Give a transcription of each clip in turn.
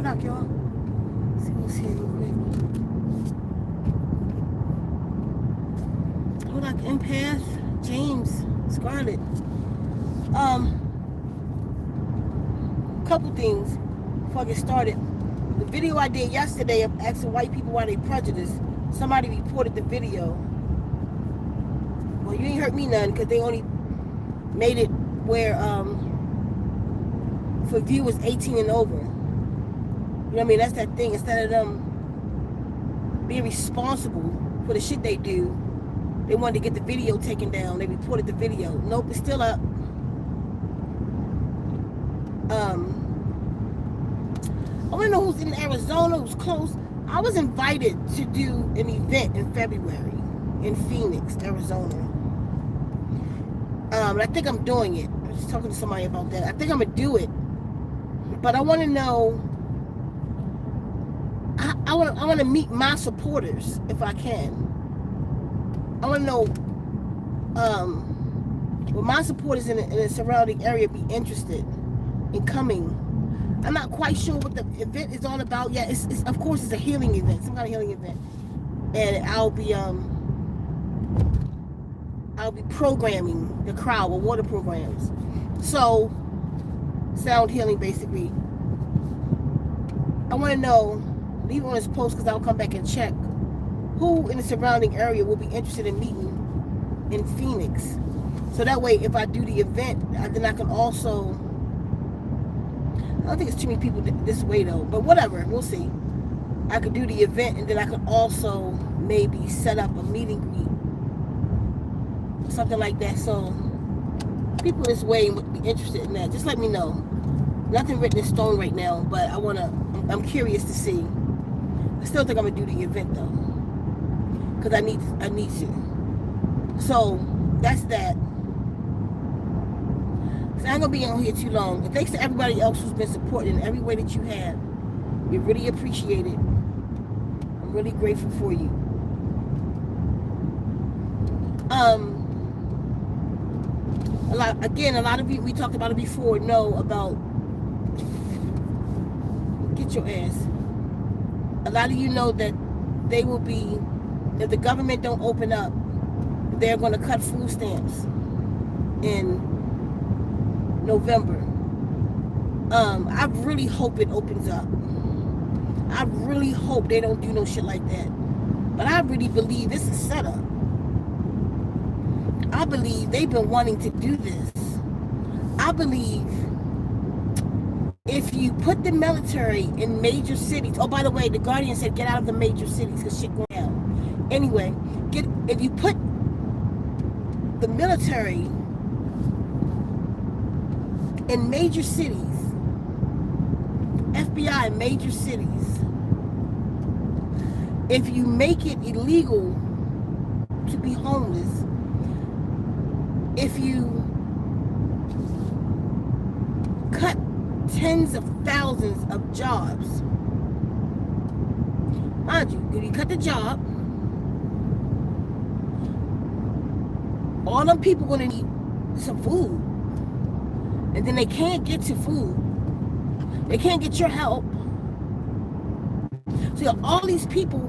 Hold up, y'all. Let's see what's here real quick. Hold up, Empath, James, Scarlett. Couple things before I get started. The video I did yesterday of asking white people why they prejudiced, somebody reported the video. Well, you ain't hurt me none because they only made it where for viewers 18 and over. You know what I mean? That's that thing. Instead of them being responsible for the shit they do, they wanted to get the video taken down. They reported the video. Nope, it's still up. I want to know who's in Arizona, who's close. I was invited to do an event in February in Phoenix, Arizona. I think I'm doing it. I was just talking to somebody about that. I think I'm going to do it. But I want to know, I want to meet my supporters if I can. I want to know, will my supporters in the surrounding area be interested in coming? I'm not quite sure what the event is all about yet. It's of course it's a healing event, some kind of healing event, and I'll be programming the crowd with water programs. So sound healing basically. I want to know, leave it on this post because I'll come back and check who in the surrounding area will be interested in meeting in Phoenix. So that way, if I do the event, then I can also, I don't think it's too many people this way though, but whatever, we'll see. I could do the event and then I could also maybe set up a meet and greet, something like that. So people this way would be interested in that. Just let me know. Nothing written in stone right now, but I'm curious to see. I still think I'm gonna do the event though, because I need to. So that's that. So I'm gonna be on here too long. And thanks to everybody else who's been supporting in every way that you have. We really appreciate it. I'm really grateful for you. A lot of you, we talked about it before, know about, get your ass. A lot of you know that they will be, if the government don't open up, they're going to cut food stamps in November. I really hope it opens up. I really hope they don't do no shit like that. But I really believe this is set up. I believe they've been wanting to do this. I believe if you put the military in major cities, oh, by the way, the Guardian said get out of the major cities because shit going down. Anyway, if you put the military in major cities, FBI in major cities, if you make it illegal to be homeless, if you cut tens of thousands of jobs, mind you, if you cut the job, all them people gonna need some food, and then they can't get to food. They can't get your help. So you have all these people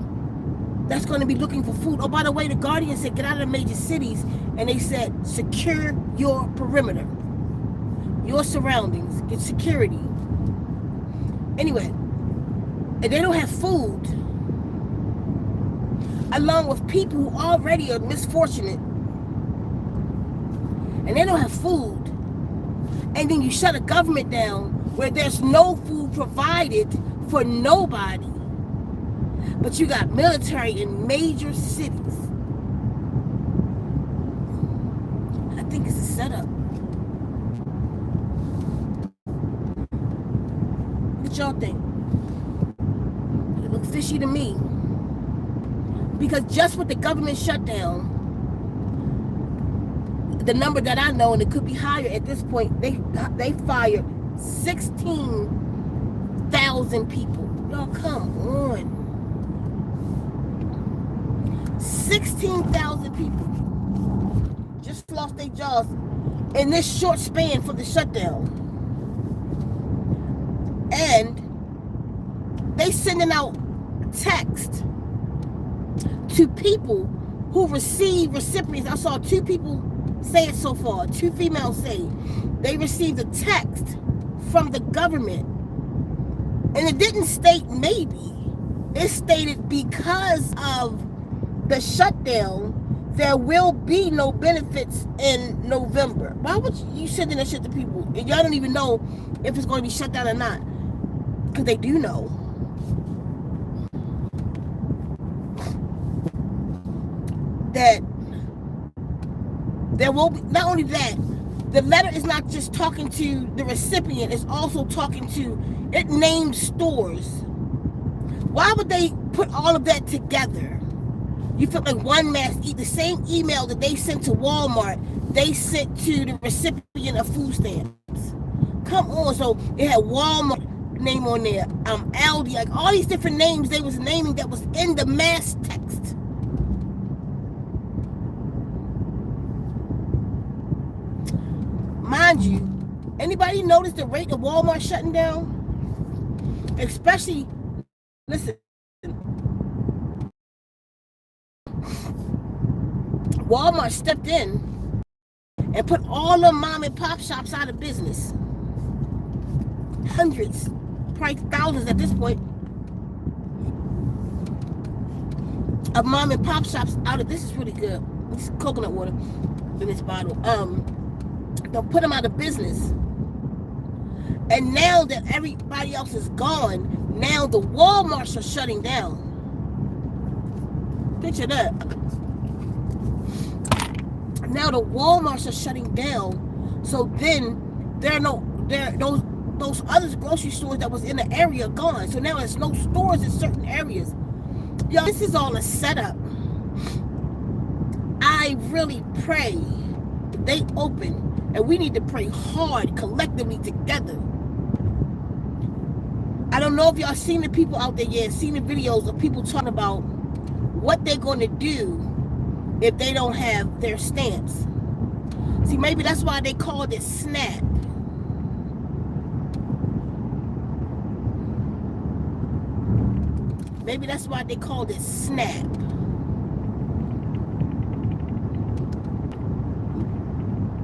that's going to be looking for food. Oh, by the way, the Guardian said get out of the major cities, and they said secure your perimeter, your surroundings, get security. Anyway, and they don't have food, along with people who already are misfortunate, and they don't have food, and then you shut a government down where there's no food provided for nobody, but you got military in major cities. I think it's a setup. What y'all think? It looks fishy to me. Because just with the government shutdown, the number that I know, and it could be higher at this point, they fired 16,000 people. Y'all, come on. 16,000 people just lost their jobs in this short span for the shutdown. And they sending out text to people who receive recipients. I saw 2 people say it so far. 2 females say they received a text from the government, and it didn't state maybe. It stated because of the shutdown, there will be no benefits in November. Why would you sending that shit to people and y'all don't even know if it's going to be shut down or not? Because they do know. That there will be, not only that, the letter is not just talking to the recipient, it's also talking to, it names stores. Why would they put all of that together? You feel like one mass, the same email that they sent to Walmart, they sent to the recipient of food stamps. Come on, so it had Walmart name on there, Aldi, like all these different names they was naming that was in the mass text. Mind you, anybody notice the rate of Walmart shutting down? Especially, listen, Walmart stepped in and put all the mom and pop shops out of business. Hundreds, probably thousands at this point, of mom and pop shops out of, this is really good. This is coconut water in this bottle. They'll put them out of business. And now that everybody else is gone, now the Walmarts are shutting down. Picture that. Now the Walmarts are shutting down. So then those other grocery stores that was in the area are gone. So now there's no stores in certain areas. Yo, this is all a setup. I really pray they open, and we need to pray hard collectively together. I don't know if y'all seen the people out there yet, seen the videos of people talking about what they're going to do if they don't have their stamps. See, maybe that's why they called it SNAP. Maybe that's why they called it SNAP.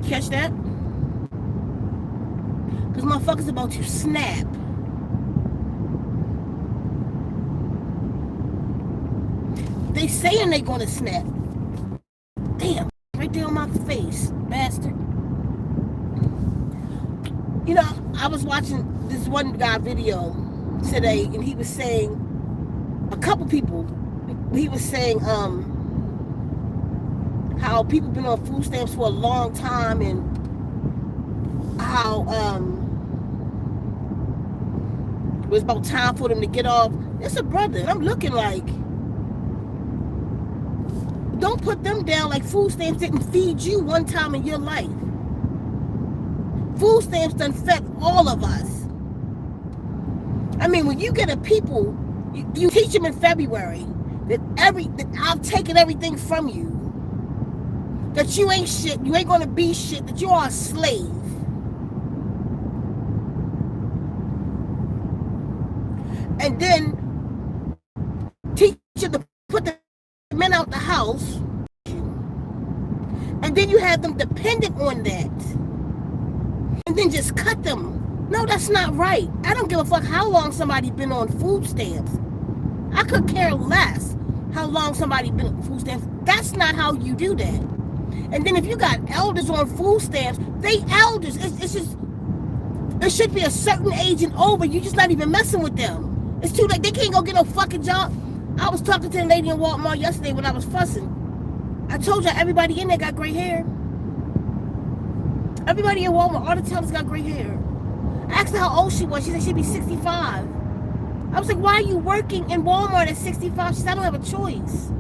Catch that? Because motherfuckers about to snap. They saying they gonna snap. Damn, right there on my face, bastard. You know, I was watching this one guy video today, and he was saying, a couple people, he was saying how people been on food stamps for a long time, and how it was about time for them to get off. It's a brother. I'm looking like, don't put them down like food stamps didn't feed you one time in your life. Food stamps done fed all of us. I mean, when you get a people, you teach them in February that I've taken everything from you, that you ain't shit, you ain't gonna be shit, that you are a slave. And then teach you to put the men out the house, and then you have them dependent on that, and then just cut them. No, that's not right. I don't give a fuck how long somebody been on food stamps. I could care less how long somebody been on food stamps. That's not how you do that. And then if you got elders on food stamps, they elders. It's just, it should be a certain age and over. You're just not even messing with them. It's too late. They can't go get no fucking job. I was talking to the lady in Walmart yesterday when I was fussing. I told you everybody in there got gray hair. Everybody in Walmart, all the tellers got gray hair. I asked her how old she was. She said she'd be 65. I was like, why are you working in Walmart at 65? She said, I don't have a choice.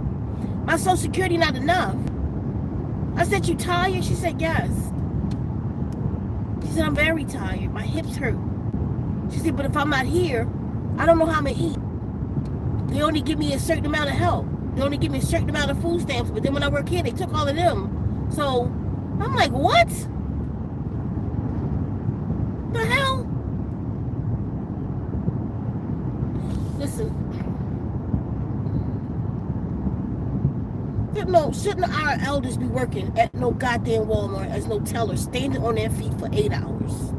My Social Security not enough. I said, you tired? She said, yes. She said, I'm very tired. My hips hurt. She said, but if I'm not here, I don't know how I'm going to eat. They only give me a certain amount of help. They only give me a certain amount of food stamps. But then when I work here, they took all of them. So I'm like, what? The hell? Listen, no, shouldn't our elders be working at no goddamn Walmart as no teller, standing on their feet for 8 hours?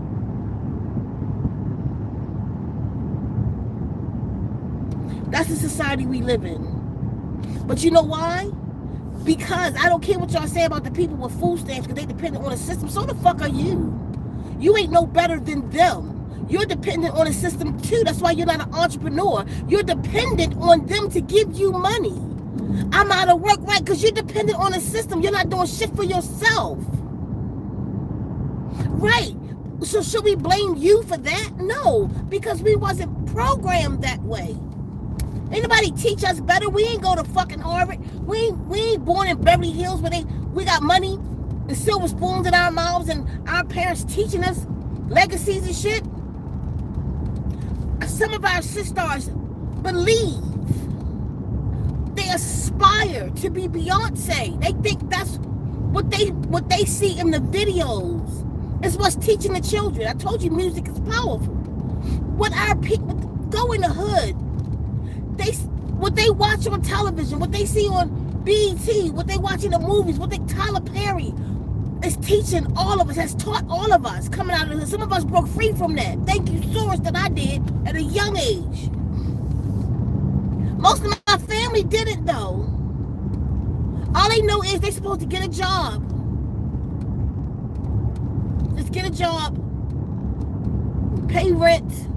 That's the society we live in. But you know why? Because I don't care what y'all say about the people with food stamps because they dependent on a system. So the fuck are you? You ain't no better than them. You're dependent on a system too. That's why you're not an entrepreneur. You're dependent on them to give you money. I'm out of work, right? Because you're dependent on a system. You're not doing shit for yourself. Right. So should we blame you for that? No, because we wasn't programmed that way. Ain't nobody teach us better. We ain't go to fucking Harvard. We ain't born in Beverly Hills where we got money and silver spoons in our mouths and our parents teaching us legacies and shit. Some of our SisStars believe. They aspire to be Beyonce. They think that's what they see in the videos. It's what's teaching the children. I told you music is powerful. What our people go in the hood. What they watch on television, what they see on BET, what they watch in the movies, Tyler Perry is teaching all of us, has taught all of us coming out of this. Some of us broke free from that. Thank you, Source, that I did at a young age. Most of my family didn't though. All they know is they're supposed to get a job. Just get a job, pay rent,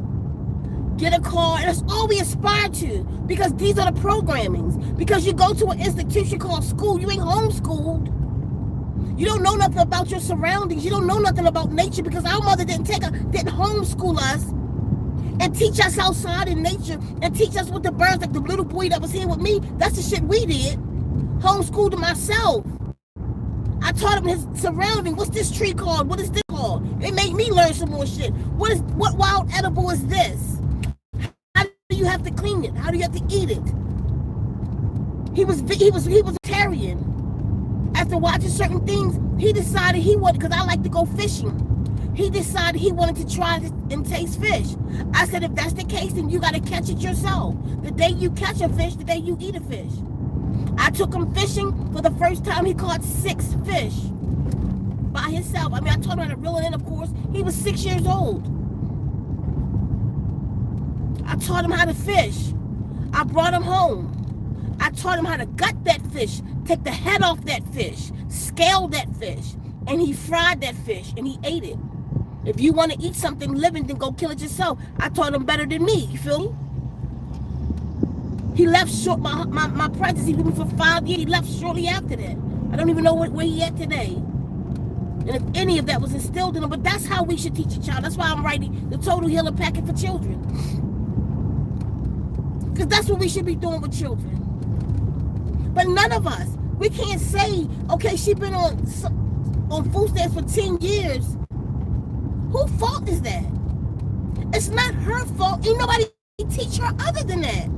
get a car, and that's all we aspire to because these are the programmings. Because you go to an institution called school, you ain't homeschooled. You don't know nothing about your surroundings. You don't know nothing about nature because our mother didn't homeschool us and teach us outside in nature and teach us what the birds, like the little boy that was here with me, that's the shit we did. Homeschooled myself. I taught him his surrounding. What's this tree called? What is this called? It made me learn some more shit. What wild edible is this? How do you have to clean it? How do you have to eat it? He was vegetarian. After watching certain things, he decided he wanted, because I like to go fishing. He decided he wanted to try and taste fish. I said, if that's the case, then you got to catch it yourself. The day you catch a fish, the day you eat a fish. I took him fishing. For the first time, he caught 6 fish by himself. I mean, I taught him how to reel it in, of course. He was 6 years old. I taught him how to fish. I brought him home. I taught him how to gut that fish, take the head off that fish, scale that fish, and he fried that fish, and he ate it. If you want to eat something living, then go kill it yourself. I taught him better than me, you feel me? He left short, my practice, he was with me for 5 years, he left shortly after that. I don't even know where he at today. And if any of that was instilled in him, but that's how we should teach a child. That's why I'm writing the Total Healer Packet for children. Because that's what we should be doing with children. But none of us, we can't say, okay, she's been on food stamps for 10 years. Whose fault is that? It's not her fault. Ain't nobody teach her other than that.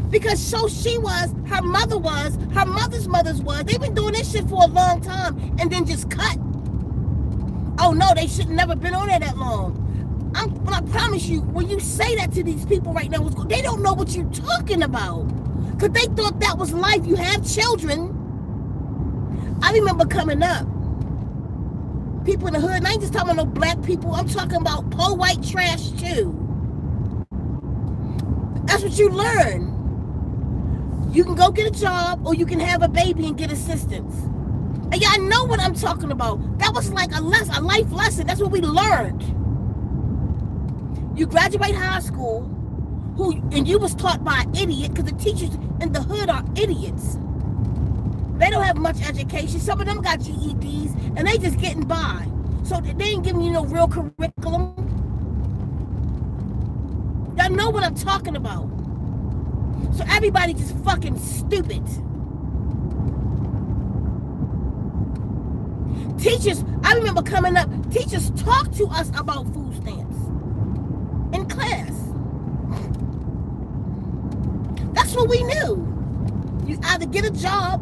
Because so she was, her mother was, her mother's was. They've been doing this shit for a long time and then just cut. Oh no, they should never been on there that long. I promise you, when you say that to these people right now, they don't know what you're talking about. Because they thought that was life. You have children. I remember coming up. People in the hood, and I ain't just talking about no black people. I'm talking about poor white trash too. That's what you learn. You can go get a job or you can have a baby and get assistance. And y'all know what I'm talking about. That was like a life lesson. That's what we learned. You graduate high school, and you was taught by an idiot, because the teachers in the hood are idiots. They don't have much education. Some of them got GEDs, and they just getting by. So they ain't giving you no real curriculum. Y'all know what I'm talking about. So everybody just fucking stupid. Teachers, I remember coming up, teachers talked to us about food stamps in class. That's what we knew. You either get a job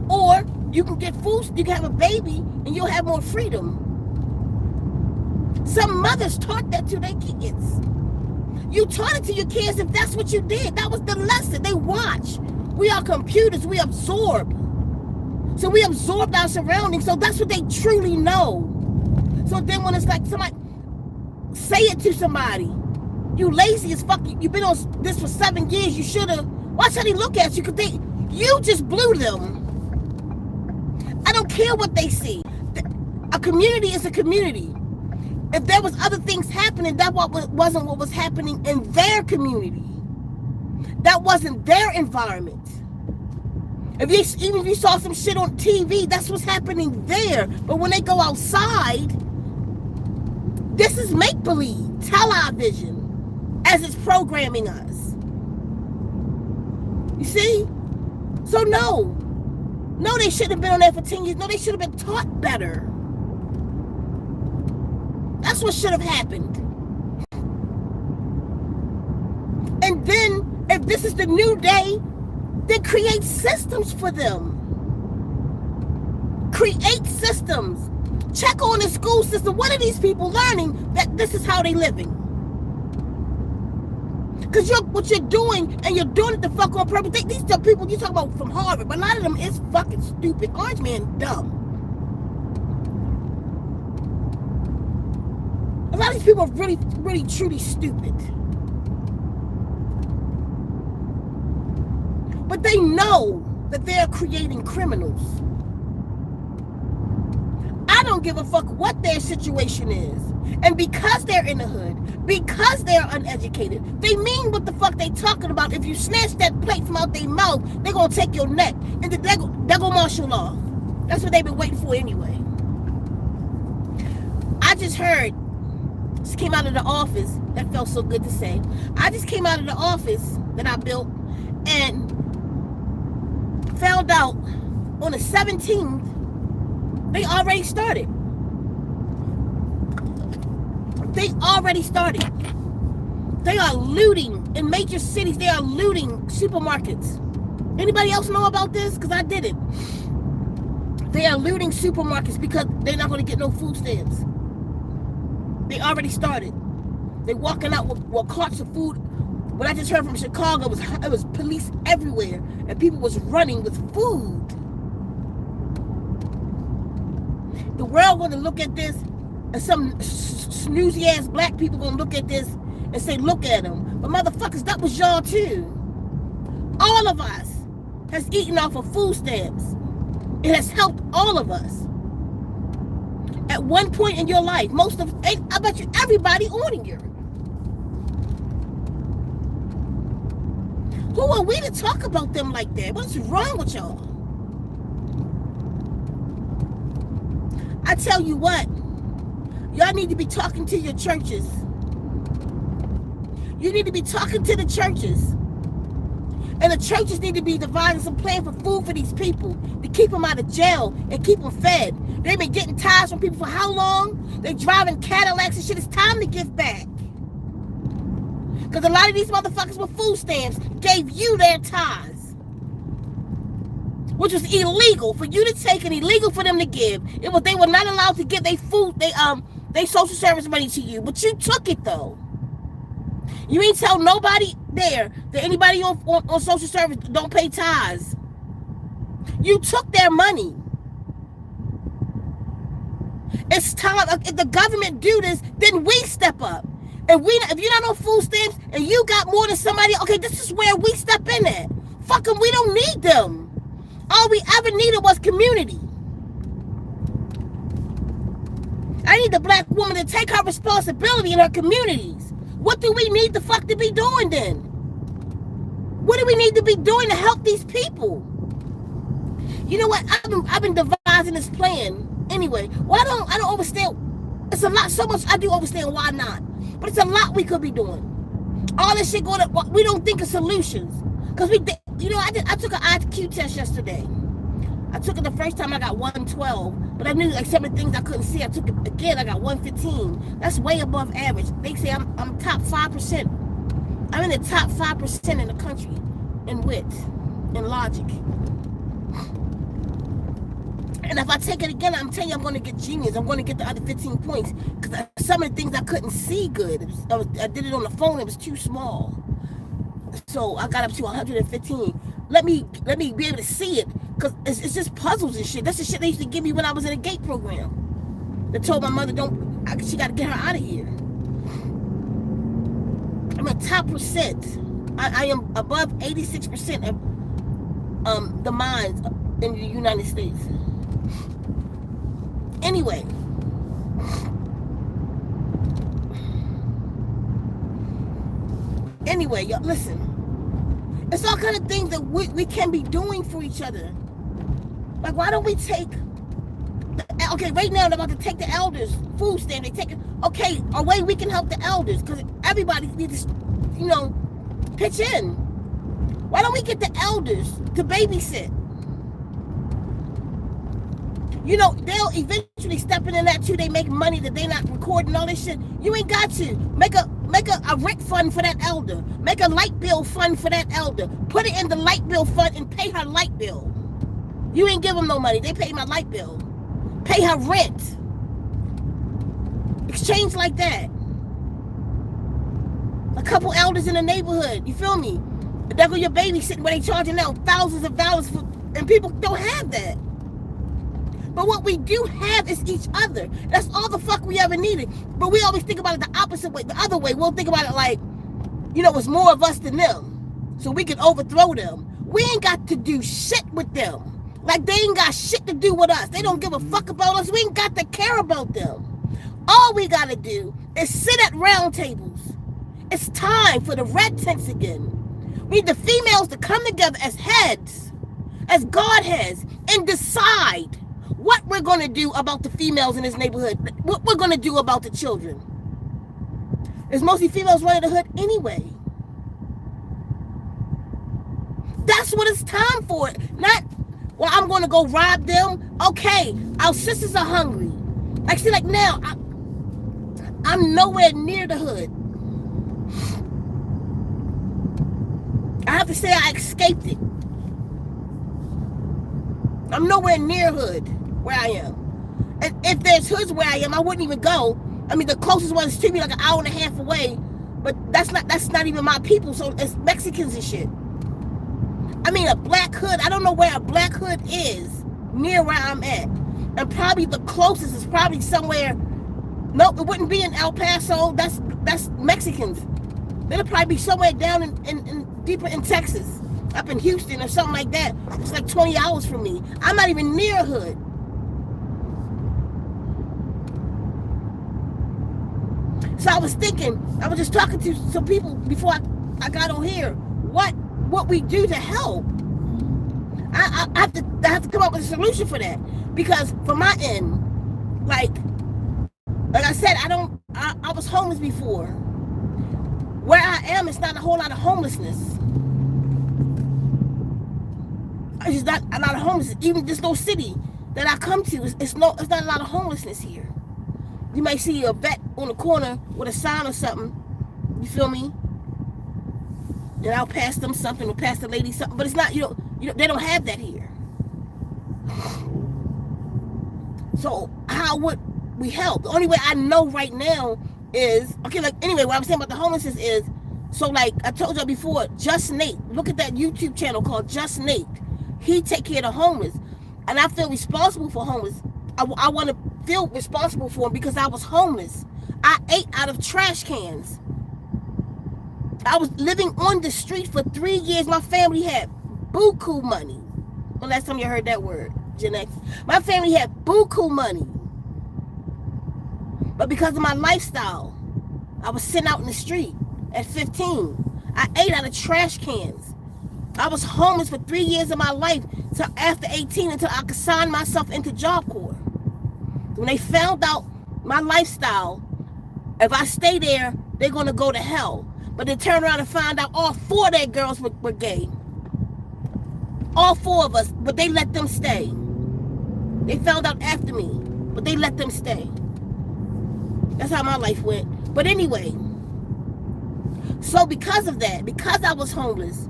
or you can get food, you can have a baby and you'll have more freedom. Some mothers taught that to their kids. You taught it to your kids if that's what you did. That was the lesson. They watch. We are computers. We absorb. So we absorbed our surroundings. So that's what they truly know. So then when it's like somebody, say it to somebody. You lazy as fuck. You've been on this for 7 years. You should have. Watch how they look at you. Because you just blew them. I don't care what they see. A community is a community. If there was other things happening, that wasn't what was happening in their community. That wasn't their environment. Even if you saw some shit on TV, that's what's happening there. But when they go outside, this is make-believe, television, as it's programming us. You see? So no, they shouldn't have been on there for 10 years. No, they should have been taught better. That's what should have happened. And then, if this is the new day, then create systems for them. Create systems. Check on the school system. What are these people learning that this is how they living? Because what you're doing, and you're doing it the fuck on purpose. These are people you talk about from Harvard, but a lot of them is fucking stupid. Orange man dumb. A lot of these people are really, really, truly stupid. But they know that they're creating criminals. I don't give a fuck what their situation is. And because they're in the hood, because they're uneducated, they mean what the fuck they talking about. If you snatch that plate from out their mouth, they're going to take your neck. And they're going to martial law. That's what they've been waiting for anyway. I just heard, just came out of the office. That felt so good to say. I just came out of the office that I built and found out on the 17th, they already started. They already started. They are looting in major cities. They are looting supermarkets. Anybody else know about this? Because I didn't. They are looting supermarkets because they're not going to get no food stamps. They already started. They walking out with carts of food. What I just heard from Chicago was it was police everywhere and people was running with food. The world going to look at this, and some snoozy ass black people going to look at this and say, look at them. But motherfuckers, that was y'all too. All of us has eaten off of food stamps. It has helped all of us. At one point in your life, I bet you everybody on here. Who are we to talk about them like that? What's wrong with y'all? I tell you what, y'all need to be talking to your churches. You need to be talking to the churches. And the churches need to be devising some plan for food for these people to keep them out of jail and keep them fed. They've been getting tithes from people for how long? They're driving Cadillacs and shit. It's time to give back. Because a lot of these motherfuckers with food stamps gave you their tithes, which was illegal for you to take and illegal for them to give. They were not allowed to give their food, they social service money to you, but you took it though. You ain't tell nobody there that anybody on social service don't pay tithes. You took their money. It's time. If the government do this, then we step up. If you're not on food stamps and you got more than somebody, okay, this is where we step in at. Fuck them, we don't need them. All we ever needed was community. I need the black woman to take her responsibility in her communities. What do we need the fuck to be doing then? What do we need to be doing to help these people? You know what? I've been devising this plan anyway. Why don't I don't understand? It's a lot, so much I do understand why not. But it's a lot we could be doing. All this shit going up, we don't think of solutions. Because I took an IQ test yesterday. I took it the first time, I got 112. But I knew like some of the things I couldn't see. I took it again, I got 115. That's way above average. They say I'm top 5%. I'm in the top 5% in the country in wit, in logic. And if I take it again, I'm telling you, I'm going to get genius. I'm going to get the other 15 points. Because some of the things I couldn't see good. I did it on the phone. It was too small. So I got up to 115. Let me be able to see it. Because it's just puzzles and shit. That's the shit they used to give me when I was in a gate program. They told my mother, she got to get her out of here. I'm a top percent. I am above 86% of the minds in the United States. Anyway, y'all, listen. It's all kind of things that we can be doing for each other. Like, why don't we take... Okay, right now they're about to take the elders food stamp. They take it. Okay, a way we can help the elders, because everybody needs to, pitch in. Why don't we get the elders to babysit? They'll eventually step in that too. They make money that they not recording all this shit. You ain't got to make a rent fund for that elder. Make a light bill fund for that elder. Put it in the light bill fund and pay her light bill. You ain't give them no money. They pay my light bill. Pay her rent. Exchange like that. A couple elders in the neighborhood. You feel me? There go your babysitting where they charging now thousands of dollars for, and people don't have that. But what we do have is each other. That's all the fuck we ever needed. But we always think about it the opposite way, the other way. We'll think about it like, it's more of us than them. So we can overthrow them. We ain't got to do shit with them. Like they ain't got shit to do with us. They don't give a fuck about us. We ain't got to care about them. All we got to do is sit at round tables. It's time for the red tents again. We need the females to come together as heads, as God has, and decide what we're going to do about the females in this neighborhood, what we're going to do about the children. There's mostly females running the hood anyway. That's what it's time for. Not, well, I'm going to go rob them. Okay, our sisters are hungry. Like now, I'm nowhere near the hood. I have to say I escaped it. I'm nowhere near hood where I am. And if there's hoods where I am, I wouldn't even go. I mean, the closest one is to me like an hour and a half away. But that's not even my people, so it's Mexicans and shit. I mean, a black hood, I don't know where a black hood is near where I'm at. And probably the closest is probably somewhere, nope, it wouldn't be in El Paso, that's Mexicans. It'll probably be somewhere down in deeper in Texas, up in Houston or something like that. It's like 20 hours from me. I'm not even near a hood. So I was thinking, I was just talking to some people before I got on here, what we do to help. I have to come up with a solution for that. Because from my end, like I said, I was homeless before. Where I am, it's not a whole lot of homelessness. It's not a lot of homelessness. Even this little city that I come to, it's not a lot of homelessness here. You might see a vet on the corner with a sign or something. You feel me? And I'll pass them something or pass the lady something. But it's not, they don't have that here. So how would we help? The only way I know right now is, okay, like, anyway, what I'm saying about the homelessness is, so like I told y'all before, Just Nate, look at that YouTube channel called Just Nate. He take care of the homeless. And I feel responsible for homeless. I want to feel responsible for him because I was homeless. I ate out of trash cans. I was living on the street for 3 years. My family had buku money. When last time you heard that word, Gen X? My family had buku money. But because of my lifestyle, I was sitting out in the street at 15. I ate out of trash cans. I was homeless for 3 years of my life till after 18 until I could sign myself into Job Corps. When they found out my lifestyle, if I stay there, they're going to go to hell. But they turned around and found out all 4 of their girls were gay. All 4 of us, but they let them stay. They found out after me, but they let them stay. That's how my life went. But anyway, so because of that, because I was homeless,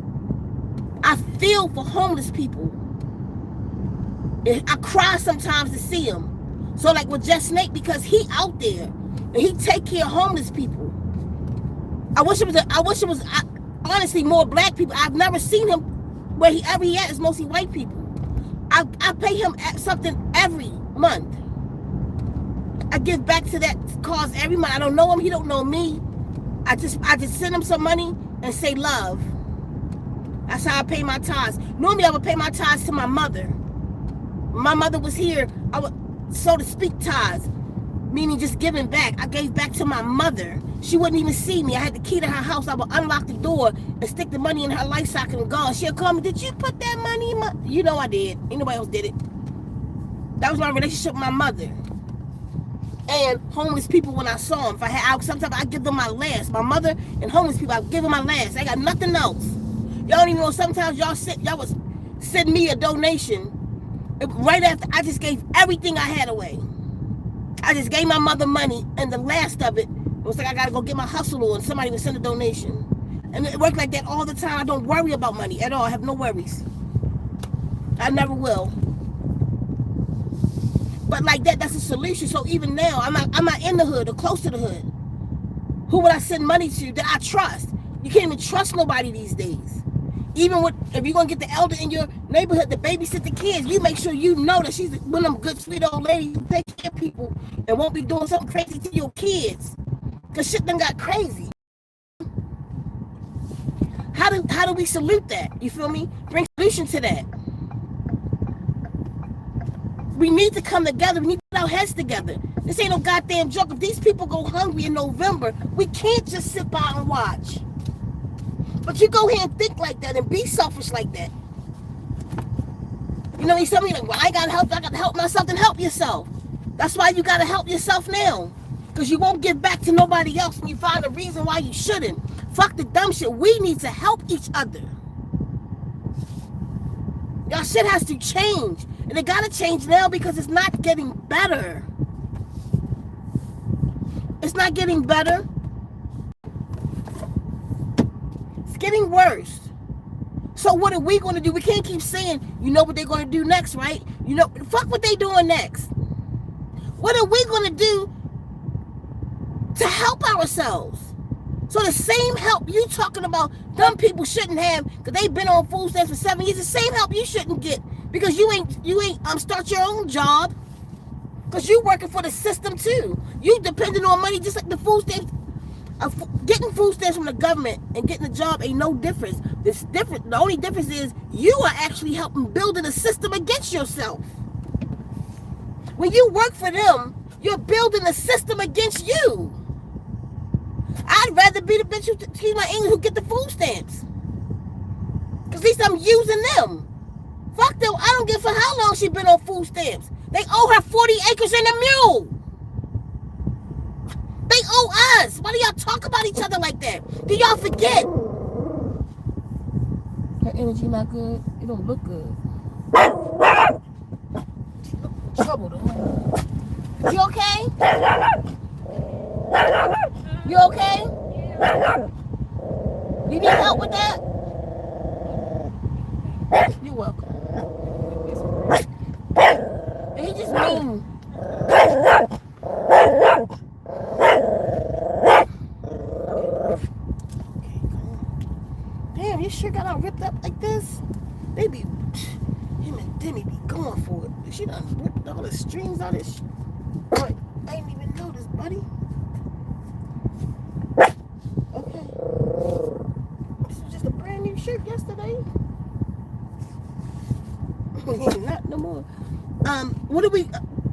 I feel for homeless people I cry sometimes to see him. So like with Just Snake, because he out there and he take care of homeless people. I wish it was honestly more black people. I've never seen him where he at is mostly white people. I pay him something every month. I give back to that cause every month. I don't know him, he don't know me. I just send him some money and say love. That's how I pay my tithes. Normally I would pay my tithes to my mother. When my mother was here, I would, so to speak, tithes, meaning just giving back. I gave back to my mother. She wouldn't even see me. I had the key to her house. I would unlock the door and stick the money in her light socket and go. She'll call me, did you put that money in my... You know I did. Ain't nobody else did it. That was my relationship with my mother. And homeless people when I saw them. If I had, sometimes I give them my last. My mother and homeless people, I give them my last. I got nothing else. Y'all don't even know, sometimes y'all was send me a donation right after I just gave everything I had away. I just gave my mother money, and the last of it was like I gotta go get my hustle on. Somebody would send a donation. And it worked like that all the time. I don't worry about money at all. I have no worries. I never will. But like that's a solution. So even now, I'm not in the hood or close to the hood. Who would I send money to that I trust? You can't even trust nobody these days. Even if you're gonna get the elder in your neighborhood to babysit the kids, you make sure you know that she's one of them good, sweet old ladies who take care of people and won't be doing something crazy to your kids. Cause shit done got crazy. How do we salute that? You feel me? Bring solution to that. We need to come together. We need to put our heads together. This ain't no goddamn joke. If these people go hungry in November, we can't just sit by and watch. But you go here and think like that and be selfish like that. You know, somebody like, well, I gotta help myself, then help yourself. That's why you gotta help yourself now. Because you won't give back to nobody else when you find a reason why you shouldn't. Fuck the dumb shit. We need to help each other. Y'all shit has to change. And it gotta change now because it's not getting better. It's not getting better. Getting worse. So what are we going to do? We can't keep saying, you know what they're going to do next, right? You know, fuck what they doing next. What are we going to do to help ourselves? So the same help you talking about dumb people shouldn't have because they've been on food stamps for 7 years, the same help you shouldn't get because you ain't start your own job because you working for the system too. You depending on money just like the food stamps. Getting food stamps from the government and getting a job ain't no difference. The only difference is you are actually helping building a system against yourself. When you work for them, you're building a system against you. I'd rather be the bitch who teach my English who get the food stamps. Because at least I'm using them. Fuck them. I don't give a fuck how long she been on food stamps. They owe her 40 acres and a mule. They owe us. Why do y'all talk about each other like that? Do y'all forget? Her energy not good. It don't look good. She look in trouble though. You okay? You okay? You need help with that? You're welcome. And he just mean. Damn, you sure got all ripped up like this? They be, him and Demi be going for it. She done ripped all the strings out of this shit. I didn't even notice, buddy. Okay. This was just a brand new shirt yesterday. Not no more.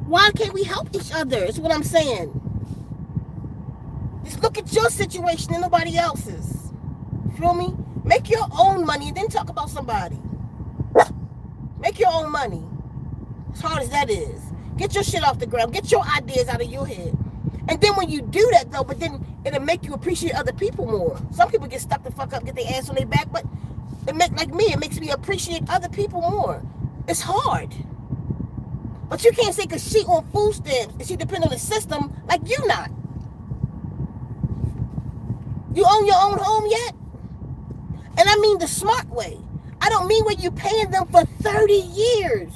Why can't we help each other? Is what I'm saying. Just look at your situation and nobody else's. Feel me? Make your own money and then talk about somebody. Make your own money. As hard as that is. Get your shit off the ground. Get your ideas out of your head. And then when you do that though, but then it'll make you appreciate other people more. Some people get stuck the fuck up, get their ass on their back, but it makes me appreciate other people more. It's hard. But you can't say because she on food stamps and she depend on the system like you not. You own your own home yet? And I mean the smart way. I don't mean when you paying them for 30 years.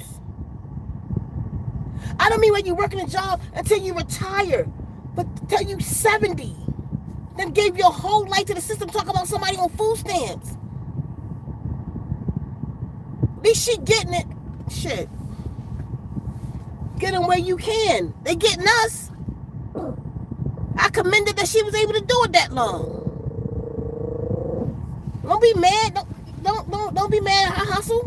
I don't mean when you working a job until you retire, but till you 70. Then gave your whole life to the system talking about somebody on food stamps. At least she getting it. Shit. Get them where you can. They getting us. I commended that she was able to do it that long. Don't be mad. Don't be mad at her hustle.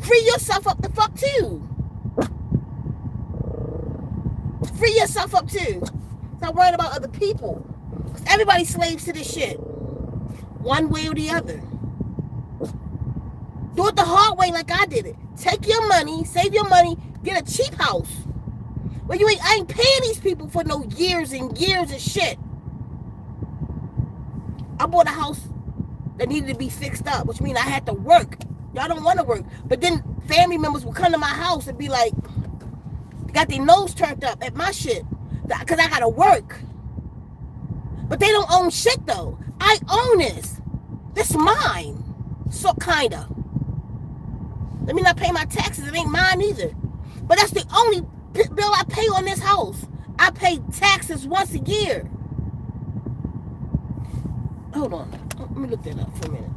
Free yourself up the fuck too. Free yourself up too. Stop worrying about other people. Everybody's slaves to this shit. One way or the other. Do it the hard way like I did it. Take your money, save your money, get a cheap house. But I ain't paying these people for no years and years of shit. I bought a house that needed to be fixed up, which means I had to work. Y'all don't want to work. But then family members would come to my house and be like, got their nose turned up at my shit. Because I got to work. But they don't own shit though. I own this. This is mine. So kinda. Let me not pay my taxes. It ain't mine either. But that's the only bill I pay on this house. I pay taxes once a year. Hold on. Let me look that up for a minute.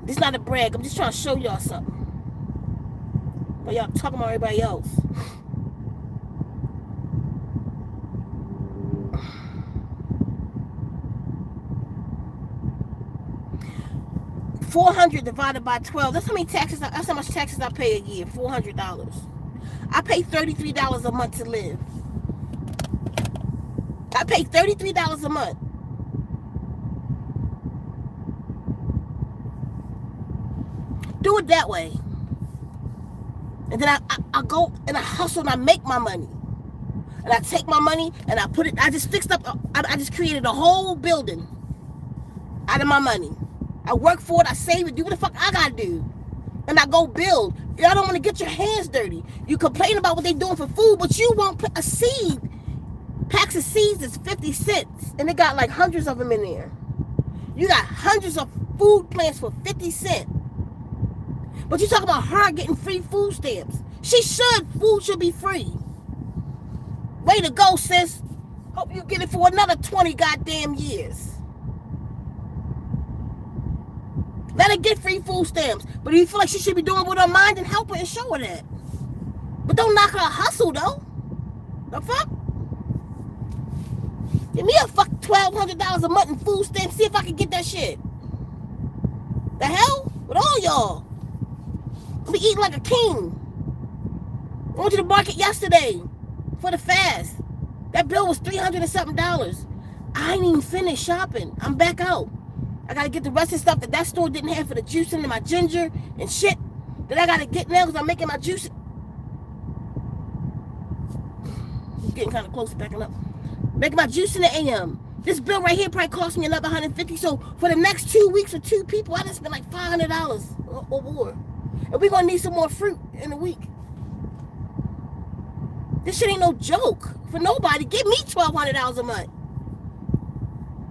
This is not a brag. I'm just trying to show y'all something. But y'all talking about everybody else. $400 divided by 12. That's how many taxes. That's how much taxes I pay a year. $400. I pay $33 a month to live. I pay $33 a month. Do it that way. And then I go and I hustle and I make my money. And I take my money and I put it, I just fixed up, I just created a whole building out of my money. I work for it, I save it, do what the fuck I gotta do. And I go build. Y'all don't want to get your hands dirty. You complain about what they doing for food, but you won't put a seed. Packs of seeds is 50 cents. And they got like hundreds of them in there. You got hundreds of food plants for 50 cents. But you talk about her getting free food stamps. She should. Food should be free. Way to go, sis. Hope you get it for another 20 goddamn years. Let her get free food stamps. But if you feel like she should be doing with her mind, then help her and show her that. But don't knock her hustle, though. The fuck? Give me a fuck $1,200 a month in food stamps. See if I can get that shit. The hell? With all y'all. I be eating like a king. I went to the market yesterday for the fast. That bill was $300 and something. I ain't even finished shopping. I'm back out. I gotta get the rest of the stuff that store didn't have for the juicing and my ginger and shit that I gotta get now because I'm making my juice. I'm getting kind of close to backing up. Making my juice in the AM. This bill right here probably cost me another $150. So for the next 2 weeks for 2 people, I just spent like $500 or more. And we're gonna need some more fruit in a week. This shit ain't no joke for nobody. Give me $1,200 a month.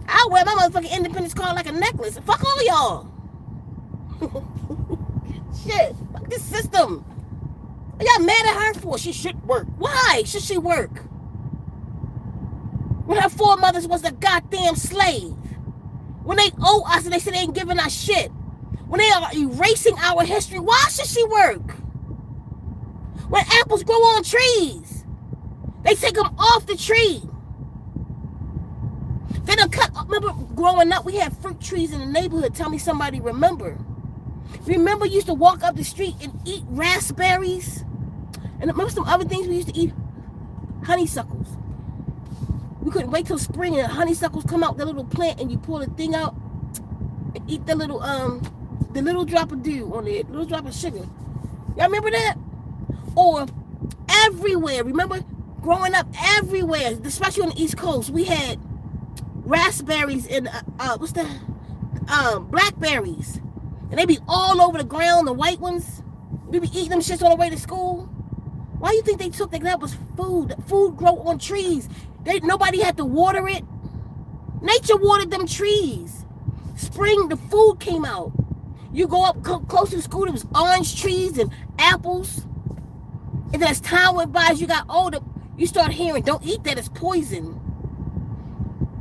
I'll wear my motherfucking Independence card like a necklace. Fuck all y'all. Shit. Fuck this system. What y'all mad at her for? She should work. Why should she work? When her foremothers was a goddamn slave. When they owe us and they say they ain't giving us shit. When they are erasing our history, why should she work? When apples grow on trees, they take them off the tree. They done cut. Remember growing up, we had fruit trees in the neighborhood. Tell me somebody remember. Remember you used to walk up the street and eat raspberries? And remember some other things we used to eat? Honeysuckles. We couldn't wait till spring and honeysuckles come out, the little plant, and you pull the thing out and eat the little drop of dew on it, little drop of sugar. Y'all remember that? Or everywhere. Remember growing up everywhere, especially on the East Coast, we had raspberries and blackberries, and they be all over the ground. The white ones, we be eating them shits on the way to school. Why you think they took that? That was food. Food grow on trees. Nobody had to water it. Nature watered them trees. Spring, the food came out. You go up close to the school, there was orange trees and apples. And then as time went by, as you got older, you start hearing, don't eat that, it's poison.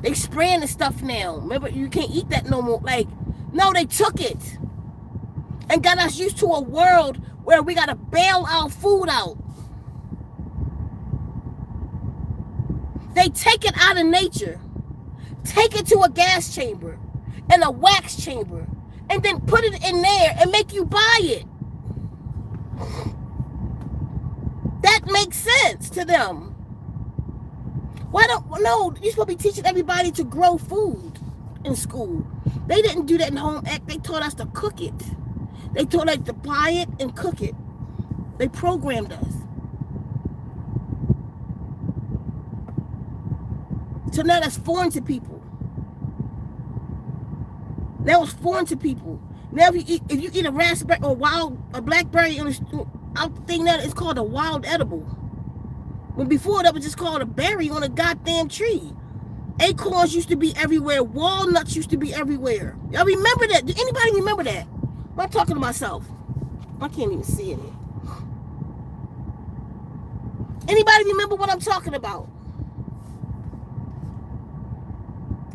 They spraying the stuff now. Remember, you can't eat that no more. Like, no, they took it and got us used to a world where we got to bail our food out. They take it out of nature, take it to a gas chamber and a wax chamber, and then put it in there and make you buy it. That makes sense to them. Why don't, no, you're supposed to be teaching everybody to grow food in school. They didn't do that in home ec. They taught us to cook it. They taught us to buy it and cook it. They programmed us. So now that's foreign to people. Now it's foreign to people. Now if you eat a raspberry or a blackberry, I think that it's called a wild edible. When before that was just called a berry on a goddamn tree. Acorns used to be everywhere. Walnuts used to be everywhere. Y'all remember that? Do anybody remember that? I'm talking to myself. I can't even see it. Anybody remember what I'm talking about?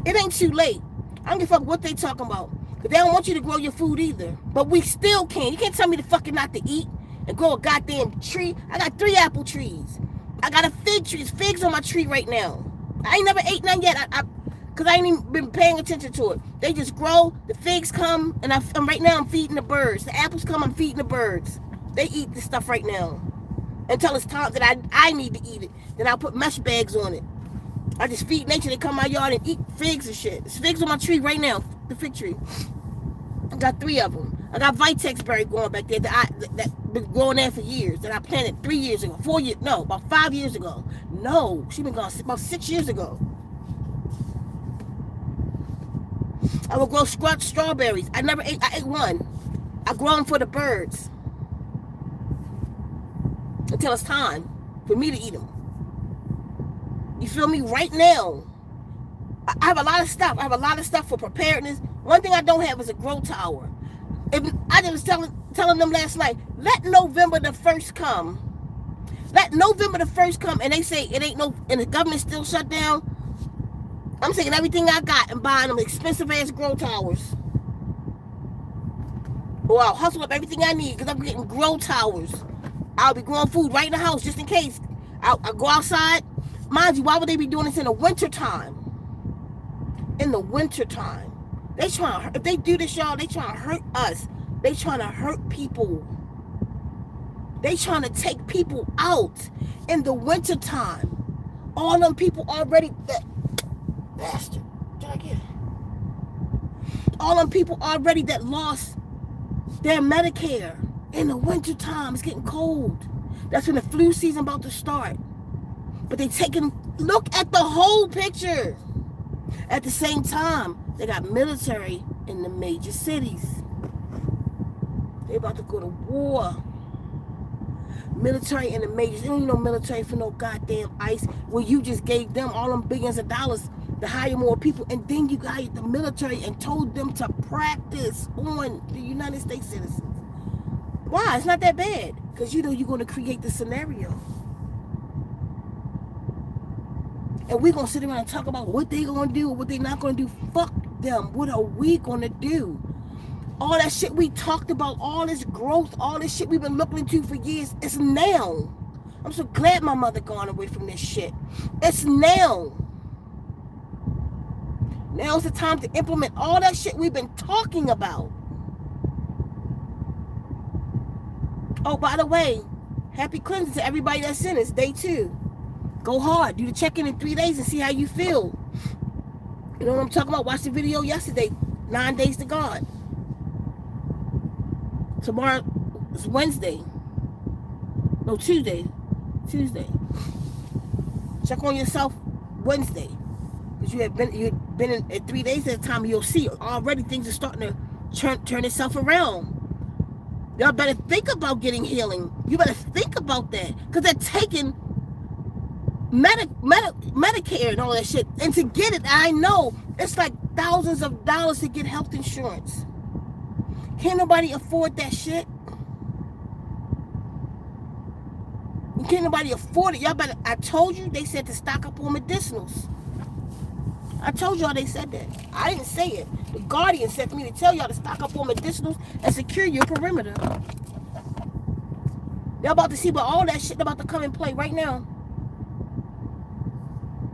It ain't too late. I don't give a fuck what they talking about. Because they don't want you to grow your food either. But we still can. You can't tell me to fucking not to eat and grow a goddamn tree. I got 3 apple trees. I got a fig tree. There's figs on my tree right now. I ain't never ate none yet. Because I ain't even been paying attention to it. They just grow. The figs come. And right now I'm feeding the birds. The apples come. I'm feeding the birds. They eat this stuff right now. Until it's time that I need to eat it. Then I'll put mesh bags on it. I just feed nature. They come my yard and eat figs and shit. There's figs on my tree right now. The fig tree. I got 3 of them. I got Vitex berry growing back there that been growing there for years. That I planted 3 years ago. 4 years. No, about 5 years ago. No, she been gone about 6 years ago. I would grow strawberries. I ate one. I grow them for the birds. Until it's time for me to eat them. You feel me? Right now, I have a lot of stuff. I have a lot of stuff for preparedness. One thing I don't have is a grow tower. I was telling them last night, let November the 1st come. Let November the 1st come, and they say it ain't no, and the government still shut down. I'm taking everything I got and buying them expensive ass grow towers. Or I'll hustle up everything I need because I'm getting grow towers. I'll be growing food right in the house just in case. I'll go outside. Mind you, why would they be doing this in the winter time? In the winter time. If they do this, y'all, they trying to hurt us. They trying to hurt people. They trying to take people out in the winter time. All them people already, bastard, did I get it? All them people already that lost their Medicare in the winter time. It's getting cold. That's when the flu season about to start. But they look at the whole picture. At the same time, they got military in the major cities. They about to go to war. Military in the majors. They don't need no military for no goddamn ICE. When you just gave them all them billions of dollars to hire more people, and then you hired the military and told them to practice on the United States citizens. Why? It's not that bad. Because you know you're going to create the scenario. And we're going to sit around and talk about what they're going to do or what they're not going to do. Fuck them. What are we going to do? All that shit we talked about, all this growth, all this shit we've been looking into for years, it's now. I'm so glad my mother gone away from this shit. It's now. Now's the time to implement all that shit we've been talking about. Oh, by the way, happy cleansing to everybody that's in it. Day 2. Go hard. Do the check-in in 3 days and see how you feel. You know what I'm talking about? Watch the video yesterday. 9 days to God. Tomorrow is Wednesday. No, Tuesday. Check on yourself Wednesday. Because you've been in 3 days at a time. You'll see already things are starting to turn itself around. Y'all better think about getting healing. You better think about that. Because they're taking Medicare and all that shit. And to get it, I know it's like thousands of dollars to get health insurance. Can't nobody afford that shit. Can't nobody afford it. Y'all better, I told you, they said to stock up on medicinals. I told y'all they said that. I didn't say it. The Guardian said to me to tell y'all to stock up on medicinals and secure your perimeter. Y'all about to see what all that shit about to come in play right now.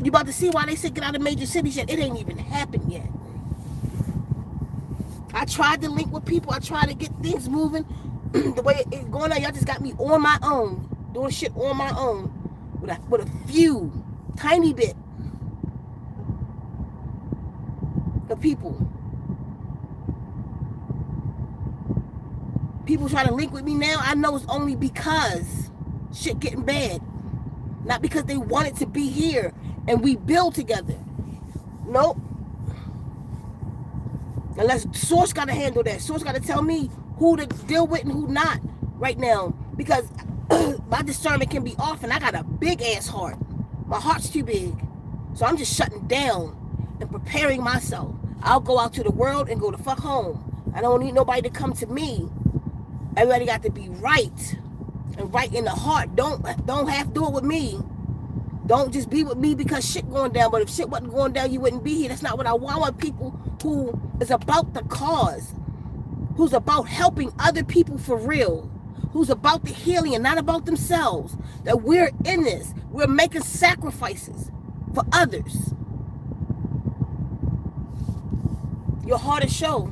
You about to see why they said get out of major cities yet. It ain't even happened yet. I tried to link with people. I tried to get things moving. The way it's going on, y'all just got me on my own. Doing shit on my own. With a few, tiny bit of people. People try to link with me now. I know it's only because shit getting bad. Not because they wanted to be here and we build together. Nope. Unless Source got to handle that. Source got to tell me who to deal with and who not right now. Because my discernment can be off and I got a big ass heart. My heart's too big. So I'm just shutting down and preparing myself. I'll go out to the world and go the fuck home. I don't need nobody to come to me. Everybody got to be right. And right in the heart. Don't have to do it with me. Don't just be with me because shit going down. But if shit wasn't going down, you wouldn't be here. That's not what I want. I want people who is about the cause. Who's about helping other people for real. Who's about the healing and not about themselves. That we're in this. We're making sacrifices for others. Your heart is show.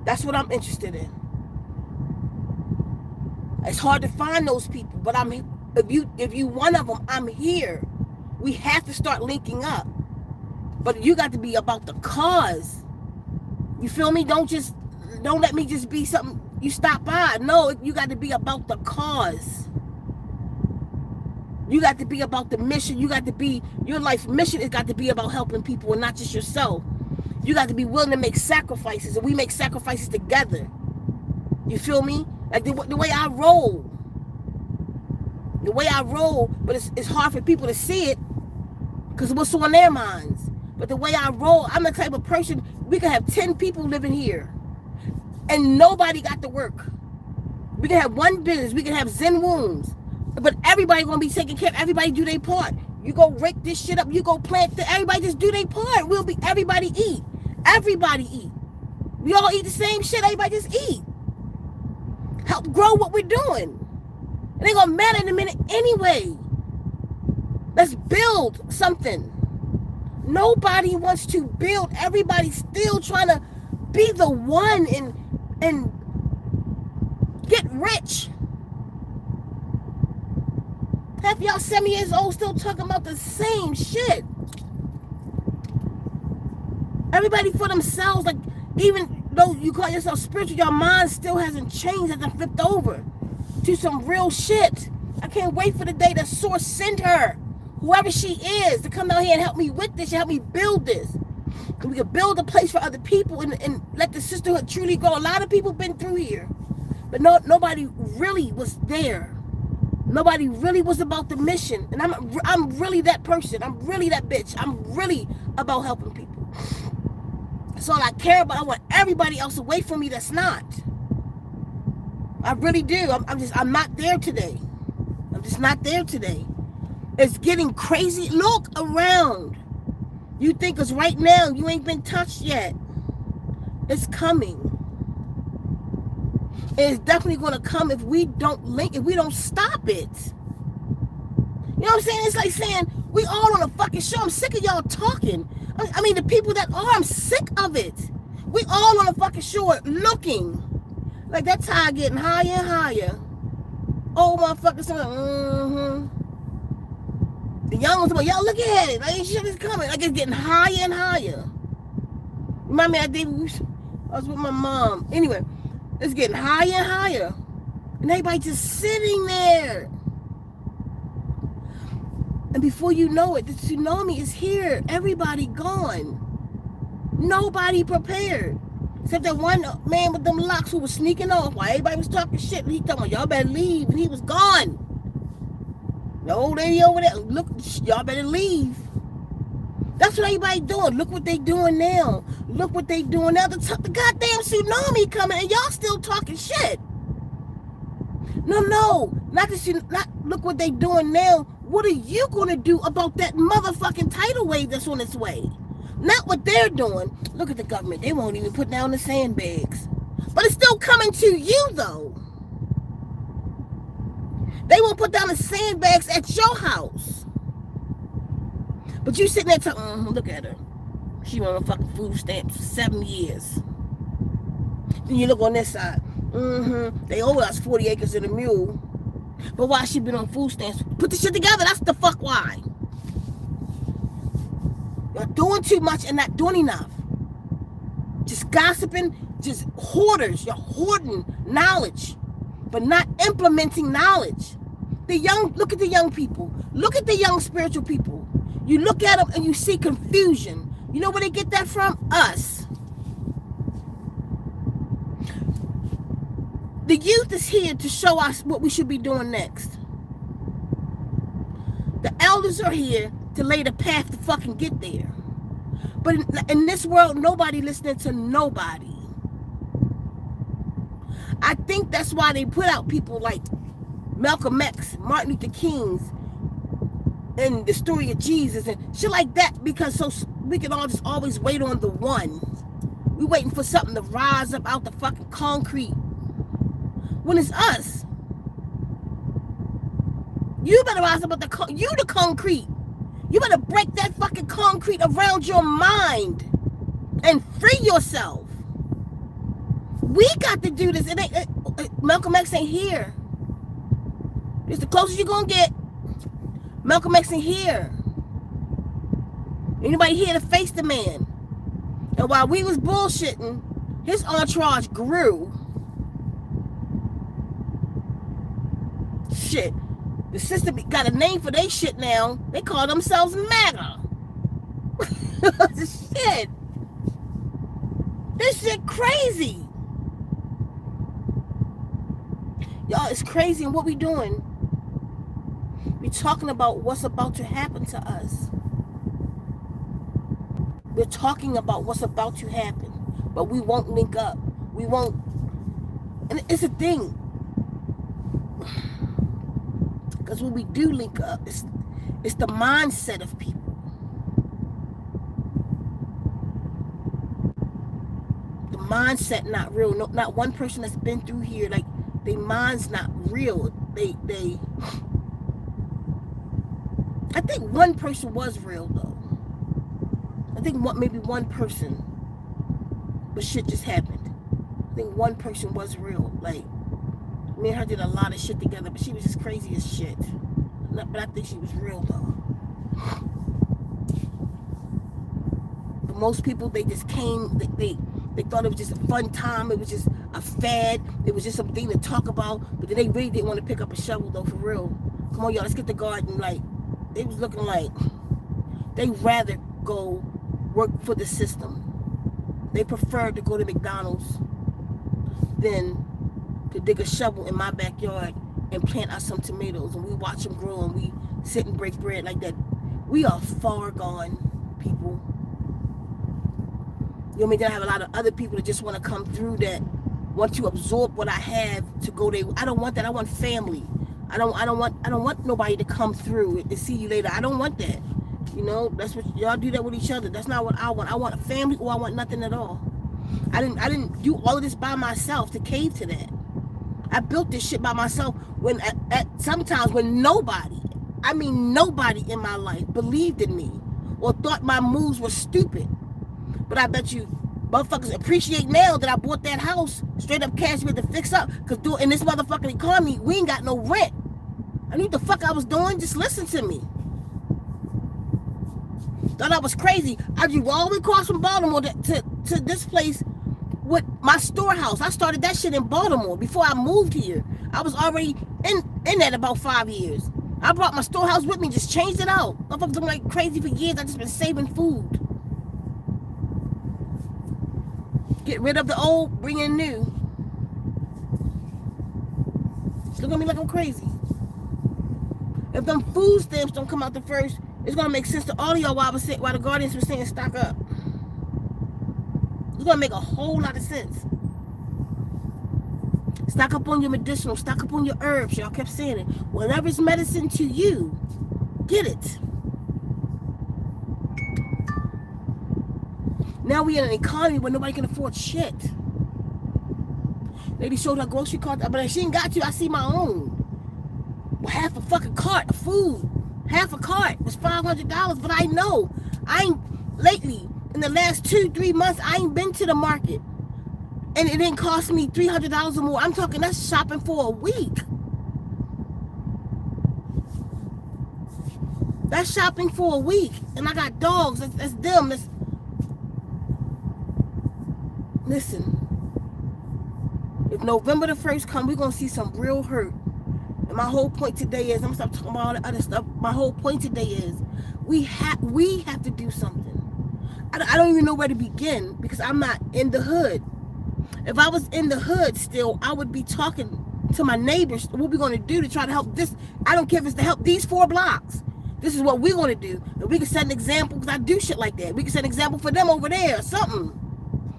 That's what I'm interested in. It's hard to find those people, but if you one of them, I'm here. We have to start linking up. But you got to be about the cause. You feel me? Don't let me just be something you stop by. No, you got to be about the cause. You got to be about the mission. You got to be, your life mission has got to be about helping people and not just yourself. You got to be willing to make sacrifices, and we make sacrifices together. You feel me? Like the way I roll. The way I roll, but it's hard for people to see it because what's on their minds. But the way I roll, I'm the type of person, we can have 10 people living here and nobody got to work. We can have one business, we can have Zen Wombs, but everybody gonna be taking care of, everybody do their part. You go rake this shit up, you go plant everybody just do their part. Everybody eat. Everybody eat. We all eat the same shit, everybody just eat. Help grow what we're doing. It ain't gonna matter in a minute anyway. Let's build something. Nobody wants to build. Everybody's still trying to be the one and get rich. Half y'all 70 years old still talking about the same shit. Everybody for themselves, like even though you call yourself spiritual, your mind still hasn't changed, hasn't flipped over to some real shit. I can't wait for the day that Source send her, whoever she is, to come out here and help me with this and help me build this. And we can build a place for other people and let the sisterhood truly grow. A lot of people been through here, but nobody really was there. Nobody really was about the mission. And I'm really that person. I'm really that bitch. I'm really about helping people. That's all I care about. I want everybody else away from me that's not. I really do. I'm not there today. I'm just not there today. It's getting crazy. Look around. You think it's right now. You ain't been touched yet. It's coming. It's definitely going to come if we don't link, if we don't stop it. You know what I'm saying? It's like saying, we all on a fucking show. I'm sick of y'all talking. I mean, the people that are, I'm sick of it. We all on a fucking show looking. Like that tide getting higher and higher. Oh, motherfuckers. The young ones, y'all look at it. Like shit is coming. Like it's getting higher and higher. Remind me, I was with my mom. Anyway, it's getting higher and higher. And everybody just sitting there. And before you know it, the tsunami is here. Everybody gone. Nobody prepared. Except that one man with them locks who was sneaking off while everybody was talking shit. And he told me, y'all better leave. And he was gone. The old lady over there, look, y'all better leave. That's what everybody doing. Look what they doing now. Look what they doing now. The goddamn tsunami coming and y'all still talking shit. No. Not look what they doing now. What are you going to do about that motherfucking tidal wave that's on its way? Not what they're doing. Look at the government. They won't even put down the sandbags. But it's still coming to you, though. They won't put down the sandbags at your house. But you sitting there talking, look at her. She on fucking food stamps for 7 years. Then you look on this side. They owe us 40 acres and a mule. But why she been on food stamps? Put the shit together. That's the fuck why. You're doing too much and not doing enough. Just gossiping, just hoarders. You're hoarding knowledge, but not implementing knowledge. Look at the young people. Look at the young spiritual people. You look at them and you see confusion. You know where they get that from? Us. The youth is here to show us what we should be doing next. The elders are here to lay the path to fucking get there. But in this world, nobody listening to nobody. I think that's why they put out people like Malcolm X, Martin Luther King's, and the story of Jesus and shit like that, because so we can all just always wait on the one. We waiting for something to rise up out the fucking concrete. When it's us. You better rise up at the concrete. You better break that fucking concrete around your mind and free yourself. We got to do this. Malcolm X ain't here. It's the closest you're gonna get. Malcolm X ain't here. Anybody here to face the man? And while we was bullshitting, his entourage grew. Shit. The system got a name for their shit now. They call themselves MAGA. Shit. This shit crazy. Y'all, it's crazy. And what we doing? We're talking about what's about to happen to us. We're talking about what's about to happen. But we won't link up. We won't. And it's a thing. Because when we do link up, it's the mindset of people. The mindset not real. No, not one person that's been through here, like, their mind's not real. I think one person was real, though. I think maybe one person. But shit just happened. I think one person was real. Like, me and her did a lot of shit together, but she was just crazy as shit. But I think she was real, though. But most people, they just came, they thought it was just a fun time. It was just a fad. It was just something to talk about. But they really didn't want to pick up a shovel, though, for real. Come on, y'all, let's get the garden. Like, they was looking like they rather go work for the system. They preferred to go to McDonald's than to dig a shovel in my backyard and plant out some tomatoes, and we watch them grow and we sit and break bread like that. We are far gone, people. You know what I mean? Then I have a lot of other people that just want to come through, that want to absorb what I have to go there. I don't want that. I want family. I don't want nobody to come through and see you later. I don't want that. You know, that's what y'all do, that with each other. That's not what I want. I want a family, or I want nothing at all. I didn't do all of this by myself to cave to that. I built this shit by myself when sometimes when nobody in my life believed in me or thought my moves were stupid. But I bet you motherfuckers appreciate now that I bought that house straight up cash me to fix up, because in this motherfucking economy, we ain't got no rent. I knew what the fuck I was doing. Just listen to me. Thought I was crazy. I drove all the way across from Baltimore to this place with my storehouse. I started that shit in Baltimore before I moved here. I was already in that about 5 years. I brought my storehouse with me, just changed it out. I've been like crazy for years. I just been saving food. Get rid of the old, bring in new. Just look at me like I'm crazy. If them food stamps don't come out the first, It's going to make sense to all of y'all while the Guardians were saying stock up. It's going to make a whole lot of sense. Stock up on your medicinal. Stock up on your herbs. Y'all kept saying it. Whatever's medicine to you, get it. Now we in an economy where nobody can afford shit. Lady showed her grocery cart, but she ain't got to. I see my own. Well, half a fucking cart of food. Half a cart was $500, but I know. I ain't, lately, in the last 2-3 months, I ain't been to the market. And it didn't cost me $300 or more. I'm talking, that's shopping for a week. That's shopping for a week. And I got dogs. That's them. Listen. If November the 1st comes, we're going to see some real hurt. And my whole point today is, I'm going to stop talking about all the other stuff. My whole point today is, we have to do something. I don't even know where to begin because I'm not in the hood. If I was in the hood still, I would be talking to my neighbors. What we're going to do to try to help this. I don't care if it's to help these 4 blocks. This is what we're going to do. And we can set an example because I do shit like that. We can set an example for them over there or something.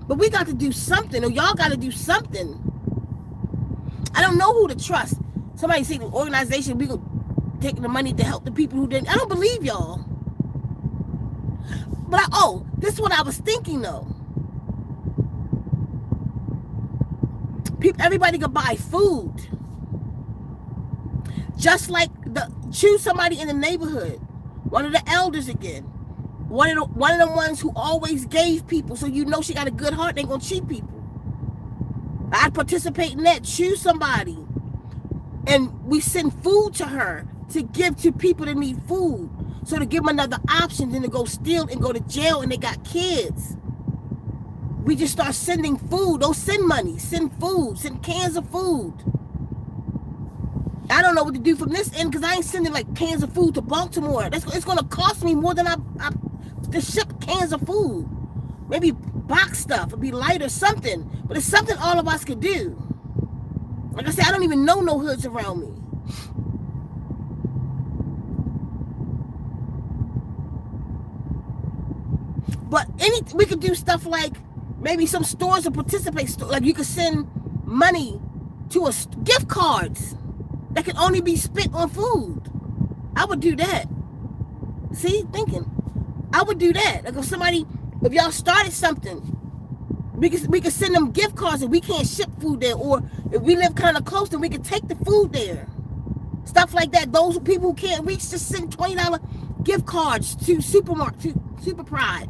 But we got to do something, or y'all got to do something. I don't know who to trust. Somebody say the organization, we gonna take the money to help the people who didn't. I don't believe y'all. But this is what I was thinking though. Everybody could buy food. Just like choose somebody in the neighborhood. One of the elders again. One of the ones who always gave people, so you know she got a good heart, they ain't gonna cheat people. I'd participate in that. Choose somebody. And we send food to her to give to people that need food. So to give them another option than to go steal and go to jail and they got kids. We just start sending food. Don't send money. Send food. Send cans of food. I don't know what to do from this end because I ain't sending like cans of food to Baltimore. It's going to cost me more than to ship cans of food. Maybe box stuff. It'd be light or something. But it's something all of us could do. Like I said, I don't even know no hoods around me. But we could do stuff like maybe some stores will participate. Like you could send money to gift cards that can only be spent on food. I would do that. See, thinking. I would do that. Like if y'all started something, we could send them gift cards and we can't ship food there. Or if we live kind of close, then we could take the food there. Stuff like that. Those people who can't reach, just send $20 gift cards to Supermarket, to Super Pride.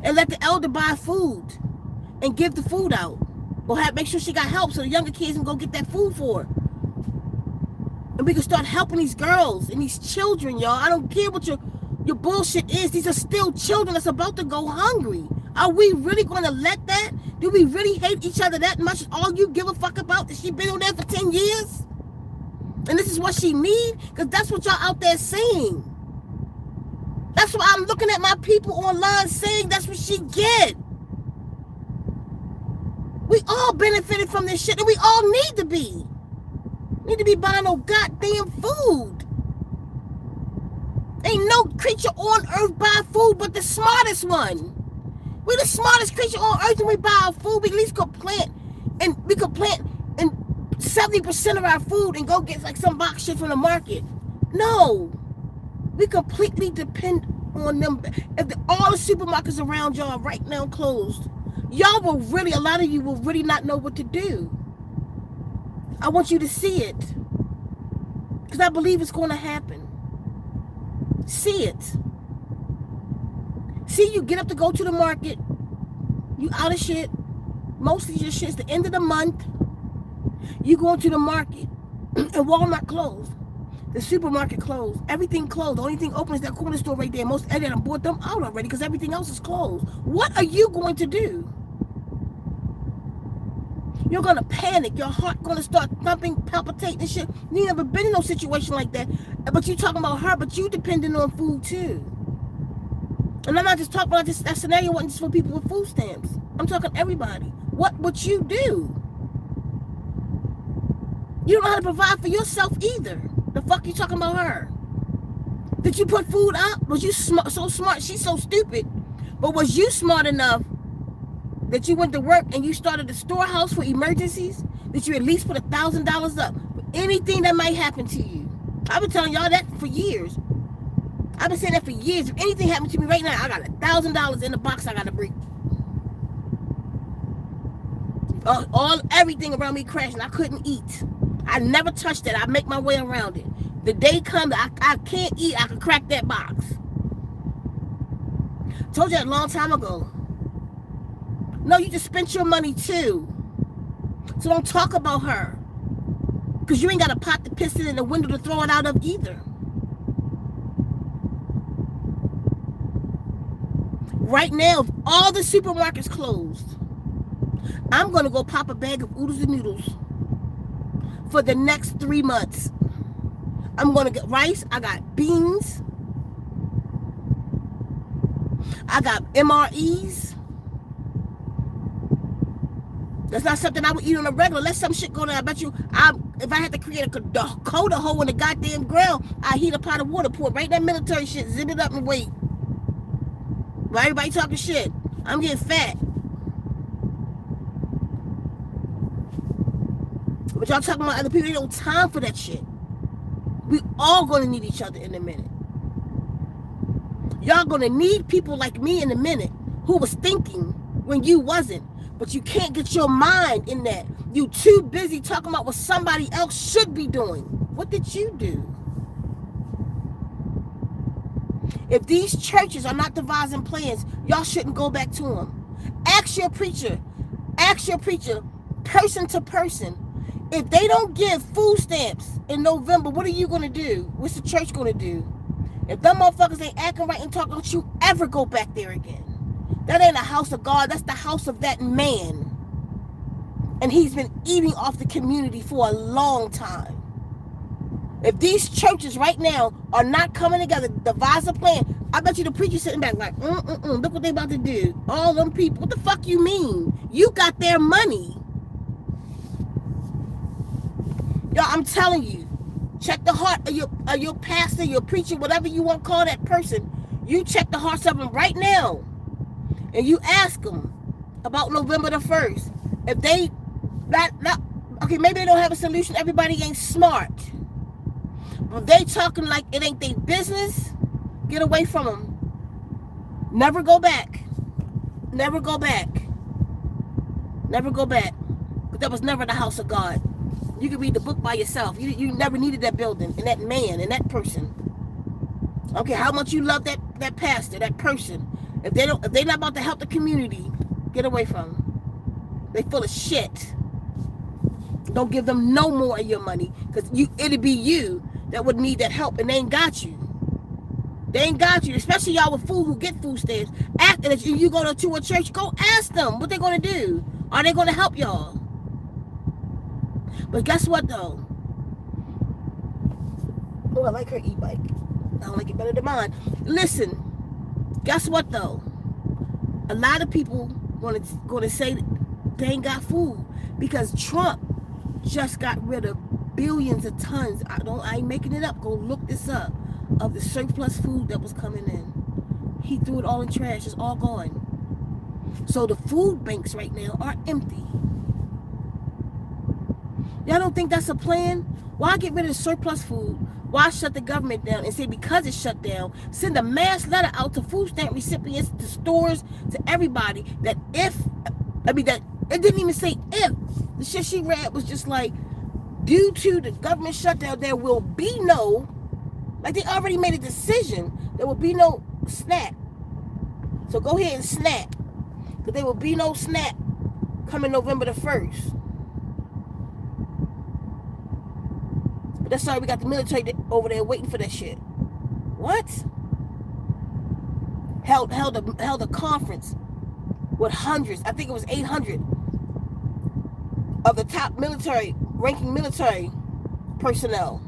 And let the elder buy food and give the food out. Or make sure she got help so the younger kids can go get that food for her. And we can start helping these girls and these children, y'all. I don't care what your bullshit is. These are still children that's about to go hungry. Are we really going to let that? Do we really hate each other that much? All you give a fuck about is she been on there for 10 years? And this is what she need? Because that's what y'all out there saying. That's why I'm looking at my people online saying that's what she get. We all benefited from this shit and we all need to be. Need to be buying no goddamn food. Ain't no creature on earth buy food but the smartest one. We the smartest creature on earth when we buy our food. We at least could plant and 70% of our food and go get like some box shit from the market. No. We completely depend on them. If all the supermarkets around y'all right now closed, y'all will really, a lot of you will really not know what to do. I want you to see it. Because I believe it's going to happen. See it. See, you get up to go to the market. You out of shit. Most of your shit's the end of the month. You go to the market and Walmart closed. The supermarket closed. Everything closed. The only thing open is that corner store right there. Most everyone bought them out already because everything else is closed. What are you going to do? You're going to panic. Your heart going to start thumping, palpitating and shit. You never been in no situation like that. But you talking about her, but you depending on food too. And I'm not just talking about that scenario wasn't just for people with food stamps. I'm talking everybody. What would you do? You don't know how to provide for yourself either. The fuck you talking about her? Did you put food up? Was you so smart? She's so stupid. But was you smart enough that you went to work and you started a storehouse for emergencies? That you at least put $1,000 up for anything that might happen to you? I've been telling y'all that for years. I've been saying that for years. If anything happened to me right now, I got $1,000 in the box I got to bring. Everything around me crashed and I couldn't eat. I never touched it. I make my way around it. The day comes, I can't eat. I can crack that box. Told you that a long time ago. No, you just spent your money too. So don't talk about her. Because you ain't got a pot to piss it in the window to throw it out of either. Right now, if all the supermarkets closed, I'm going to go pop a bag of oodles and noodles for the next 3 months. I'm going to get rice. I got beans. I got MREs. That's not something I would eat on a regular. Let some shit go down. I bet you, if I had to create a coda hole in the goddamn ground, I'd heat a pot of water, pour it right in that military shit, zip it up and wait. While everybody talking shit, I'm getting fat. But y'all talking about other people, ain't no time for that shit. We all gonna need each other in a minute. Y'all gonna need people like me in a minute who was thinking when you wasn't. But you can't get your mind in that. You too busy talking about what somebody else should be doing. What did you do? If these churches are not devising plans, y'all shouldn't go back to them. Ask your preacher, person to person. If they don't give food stamps in November, what are you going to do? What's the church going to do? If them motherfuckers ain't acting right and talking, don't you ever go back there again. That ain't a house of God. That's the house of that man. And he's been eating off the community for a long time. If these churches right now are not coming together to devise a plan, I bet you the preacher sitting back like, look what they about to do. All them people, what the fuck you mean? You got their money. Y'all, I'm telling you, check the heart of your pastor, your preacher, whatever you want to call that person. You check the hearts of them right now. And you ask them about November the 1st. If they, okay, maybe they don't have a solution. Everybody ain't smart. But they talking like it ain't their business, get away from them. Never go back. Never go back. Never go back. But that was never the house of God. You can read the book by yourself. You never needed that building and that man and that person. Okay, how much you love that pastor, that person. If they're not about to help the community, get away from them. They full of shit. Don't give them no more of your money, because it'll be you that would need that help, and they ain't got you. They ain't got you, especially y'all with food who get food stamps. After that, you go to a church, go ask them what they're gonna do. Are they gonna help y'all? But guess what though? Oh, I like her e-bike. I don't like it better than mine. Listen. Guess what though? A lot of people gonna say they ain't got food because Trump just got rid of billions of tons. I ain't making it up. Go look this up, of the surplus food that was coming in. He threw it all in trash. It's all gone. So the food banks right now are empty. Y'all don't think that's a plan? Why get rid of the surplus food? Why shut the government down and say because it's shut down, send a mass letter out to food stamp recipients, to stores, to everybody that that it didn't even say if. The shit she read was just like, due to the government shutdown, there will be no, like they already made a decision, there will be no SNAP. So go ahead and SNAP. Because there will be no SNAP coming November the 1st. But that's sorry, we got the military over there waiting for that shit. What? Held a conference with hundreds, I think it was 800 of the top ranking military personnel.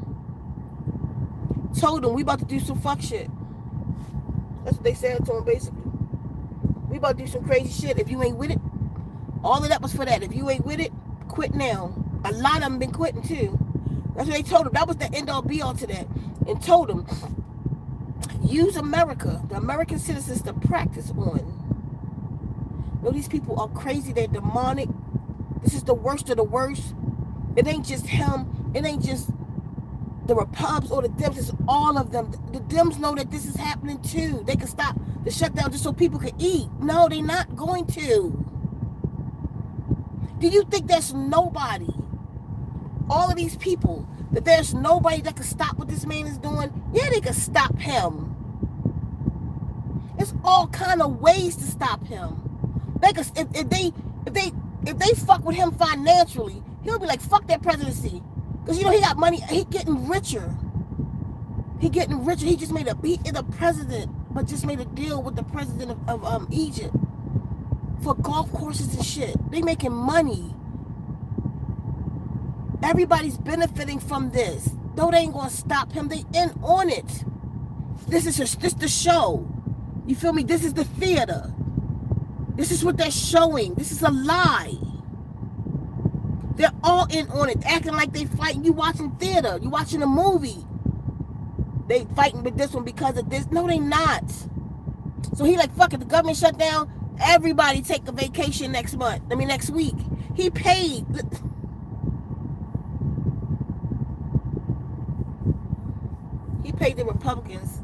Told them we about to do some fuck shit. That's what they said to them basically. We about to do some crazy shit if you ain't with it. All of that was for that. If you ain't with it, quit now. A lot of them been quitting too. That's what they told them. That was the end all be all to that. And told them, use America, the American citizens, to practice on. No, these people are crazy. They're demonic. This is the worst of the worst. It ain't just him. It ain't just the Repubs or the Dems. It's all of them. The Dems know that this is happening too. They can stop the shutdown just so people can eat. No, they're not going to. Do you think there's nobody, all of these people, that there's nobody that can stop what this man is doing? Yeah, they can stop him. There's all kind of ways to stop him. They could, if they fuck with him financially, he'll be like, fuck that presidency. Because, you know, he got money. He getting richer. He getting richer. He just made he is a president, but just made a deal with the president of Egypt for golf courses and shit. They making money. Everybody's benefiting from this. Though they ain't gonna stop him. They in on it. This is the show. You feel me? This is the theater. This is what they're showing. This is a lie. They're all in on it, acting like they fighting. You watching theater. You watching a movie. They fighting with this one because of this. No, they not. So he like, fuck it, the government shut down. Everybody take a vacation next week. He paid. He paid the Republicans.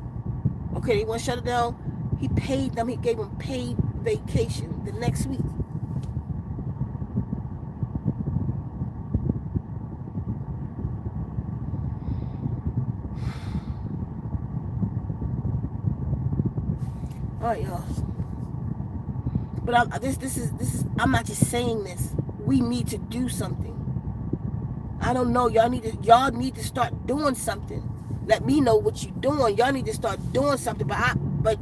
Okay, they want to shut it down. He paid them. He gave them paid vacation the next week. All right, y'all. But this is. I'm not just saying this. We need to do something. I don't know. Y'all need to start doing something. Let me know what you're doing. Y'all need to start doing something. But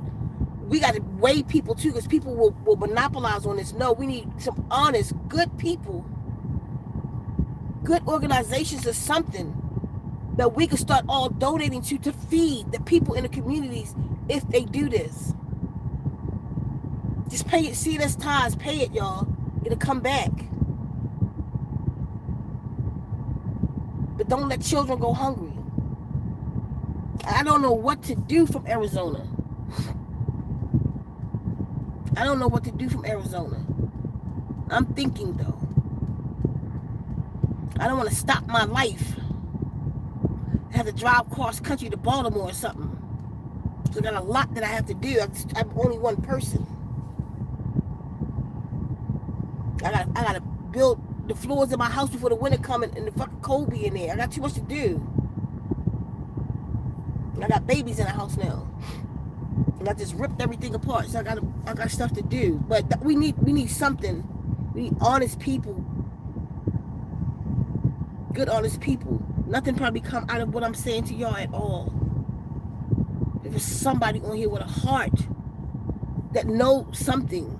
we got to weigh people too, because people will monopolize on this. No, we need some honest, good people, good organizations or something that we can start all donating to feed the people in the communities if they do this. Just pay it. See, that's ties. Pay it, y'all. It'll come back. But don't let children go hungry. I don't know what to do from Arizona. I don't know what to do from Arizona. I'm thinking, though. I don't want to stop my life. I have to drive across country to Baltimore or something. So I got a lot that I have to do. I'm only one person. I gotta build the floors in my house before the winter coming and the fucking cold be in there. I got too much to do. I got babies in the house now. And I just ripped everything apart. So I got stuff to do. But we need something. We need honest people. Good honest people. Nothing probably come out of what I'm saying to y'all at all. If there's somebody on here with a heart that knows something.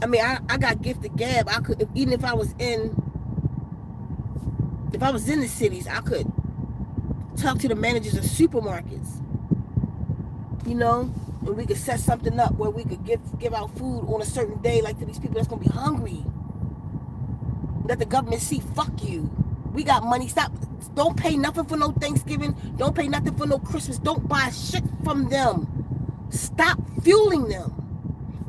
I mean, I got gift of gab. I could, even if I was in the cities, I could talk to the managers of supermarkets. You know, and we could set something up where we could give out food on a certain day, like to these people that's gonna be hungry. Let the government see, fuck you. We got money. Stop. Don't pay nothing for no Thanksgiving. Don't pay nothing for no Christmas. Don't buy shit from them. Stop fueling them.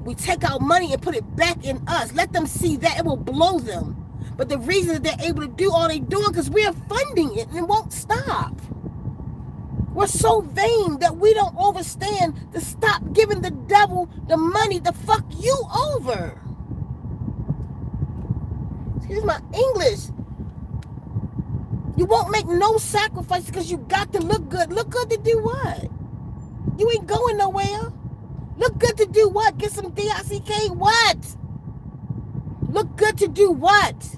We take our money and put it back in us. Let them see that. It will blow them. But the reason that they're able to do all they're doing because we are funding it and it won't stop. We're so vain that we don't understand to stop giving the devil the money to fuck you over. Excuse my English. You won't make no sacrifice because you got to look good. Look good to do what? You ain't going nowhere. Look good to do what? Get some DICK? What? Look good to do what?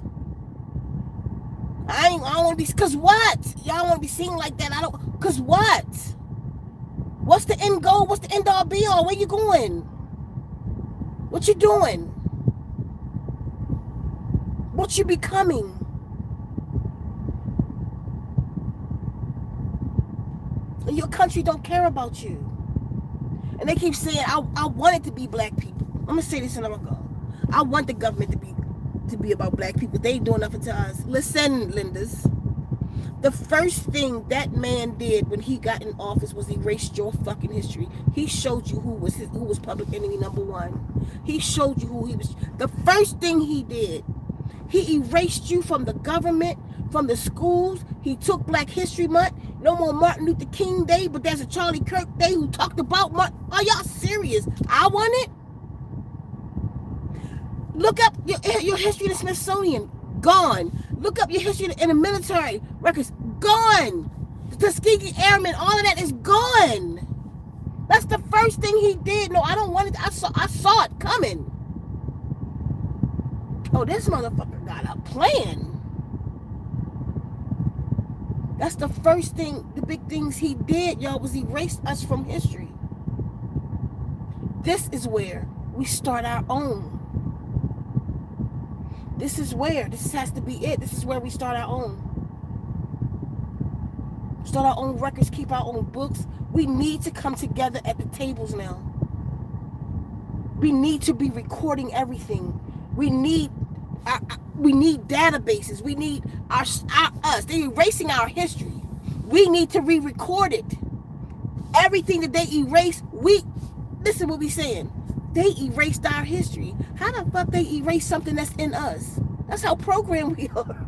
I don't want to be, cause what? Y'all want to be seen like that. Cause what? What's the end goal? What's the end all be all? Where you going? What you doing? What you becoming? And your country don't care about you. And they keep saying, I want it to be black people. I'm going to say this and I'm going to go. I want the government to be to be about black people. They ain't doing nothing to us. Listen, Lindas. The first thing that man did when he got in office was erase your fucking history. He showed you who was public enemy number one. He showed you who he was. The first thing he did, he erased you from the government, from the schools. He took Black History Month. No more Martin Luther King Day, but there's a Charlie Kirk Day who talked about Martin. Are y'all serious? I want it. Look up your history in the Smithsonian. Gone. Look up your history in the military records. Gone. The Tuskegee Airmen, all of that is gone. That's the first thing he did. No, I don't want it. I saw it coming. Oh, this motherfucker got a plan. That's the first thing, the big things he did, y'all, was erase us from history. This is where we start our own. This has to be it. This is where we start our own. Start our own records, keep our own books. We need to come together at the tables now. We need to be recording everything. We need databases. We need us. They're erasing our history. We need to re-record it. Everything that they erase, listen what we saying. They erased our history. How the fuck they erase something that's in us? That's how programmed we are.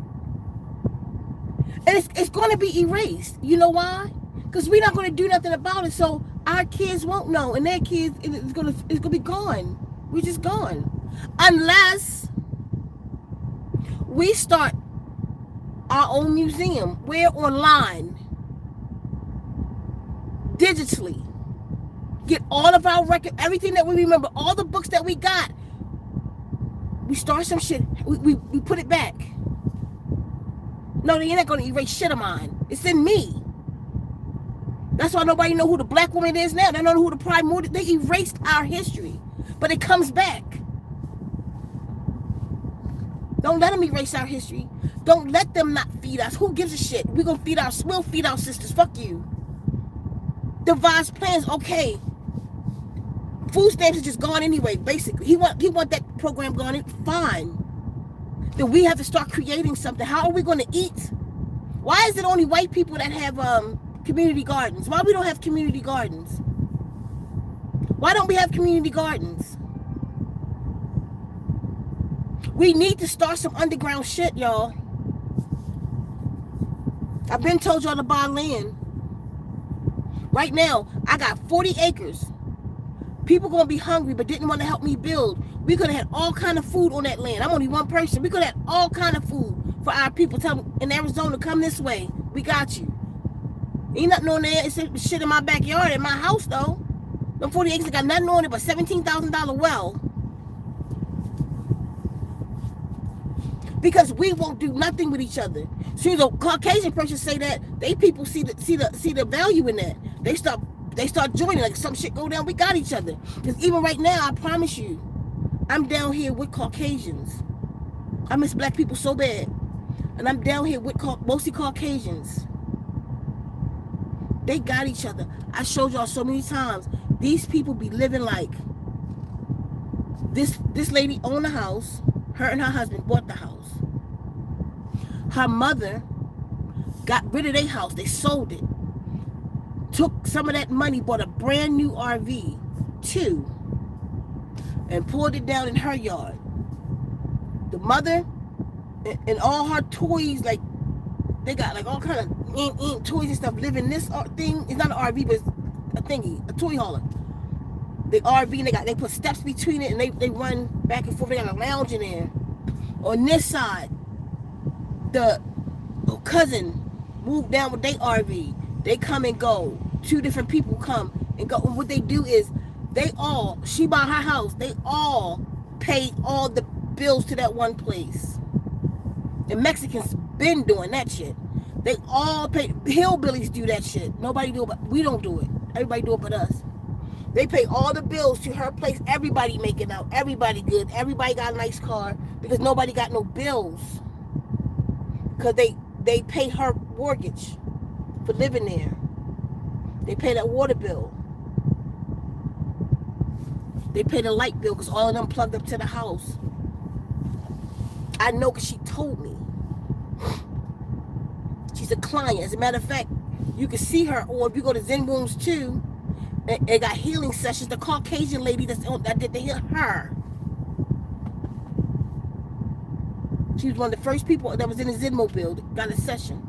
And it's going to be erased. You know why? Because we're not going to do nothing about it. So our kids won't know, and their kids, it's going to be gone. We're just gone. Unless we start our own museum. We're online, digitally. Get all of our record, everything that we remember, all the books that we got. We start some shit. We put it back. No, they're not going to erase shit of mine. It's in me. That's why nobody know who the black woman is now. They don't know who the primordial. They erased our history, but it comes back. Don't let them erase our history. Don't let them not feed us. Who gives a shit? We'll feed our sisters. Fuck you. Devise plans. Okay. Food stamps are just gone anyway, basically. He want that program gone. Fine. Then we have to start creating something. How are we going to eat? Why is it only white people that have community gardens? Why we don't have community gardens? Why don't we have community gardens? We need to start some underground shit, y'all. I've been told y'all to buy land. Right now, I got 40 acres. People gonna be hungry but didn't want to help me build. We could have had all kind of food on that land. I'm only one person. We could have had all kind of food for our people. Tell them in Arizona, come this way. We got you. Ain't nothing on there. It's shit in my backyard, in my house though. Them 40 acres got nothing on it but $17,000 well. Because we won't do nothing with each other. See, the Caucasian person say that they people see the value in that. They start joining. Like some shit go down, we got each other. Because even right now, I promise you, I'm down here with Caucasians. I miss black people so bad, and I'm down here with mostly Caucasians. They got each other. I showed y'all so many times. These people be living like this lady owned a house. Her and her husband bought the house. Her mother got rid of their house. They sold it. Took some of that money, bought a brand new RV, too, and pulled it down in her yard. The mother and all her toys, like, they got like all kind of toys and stuff, live in this thing. It's not an RV, but it's a thingy, a toy hauler. The RV, and they put steps between it, and they run back and forth. They got a lounge in there. On this side, the cousin moved down with their RV. They come and go. Two different people come and go. And what they do is, she bought her house. They all paid all the bills to that one place. The Mexicans been doing that shit. They all pay. Hillbillies do that shit. Nobody do it, but we don't do it. Everybody do it but us. They pay all the bills to her place. Everybody making out. Everybody good. Everybody got a nice car because nobody got no bills. Because they pay her mortgage for living there. They pay that water bill. They pay the light bill because all of them plugged up to the house. I know because she told me. She's a client. As a matter of fact, you can see her, or if you go to Zen Wombs too, they got healing sessions. The Caucasian lady that did the heal her. She was one of the first people that was in the Zen mobile that got a session.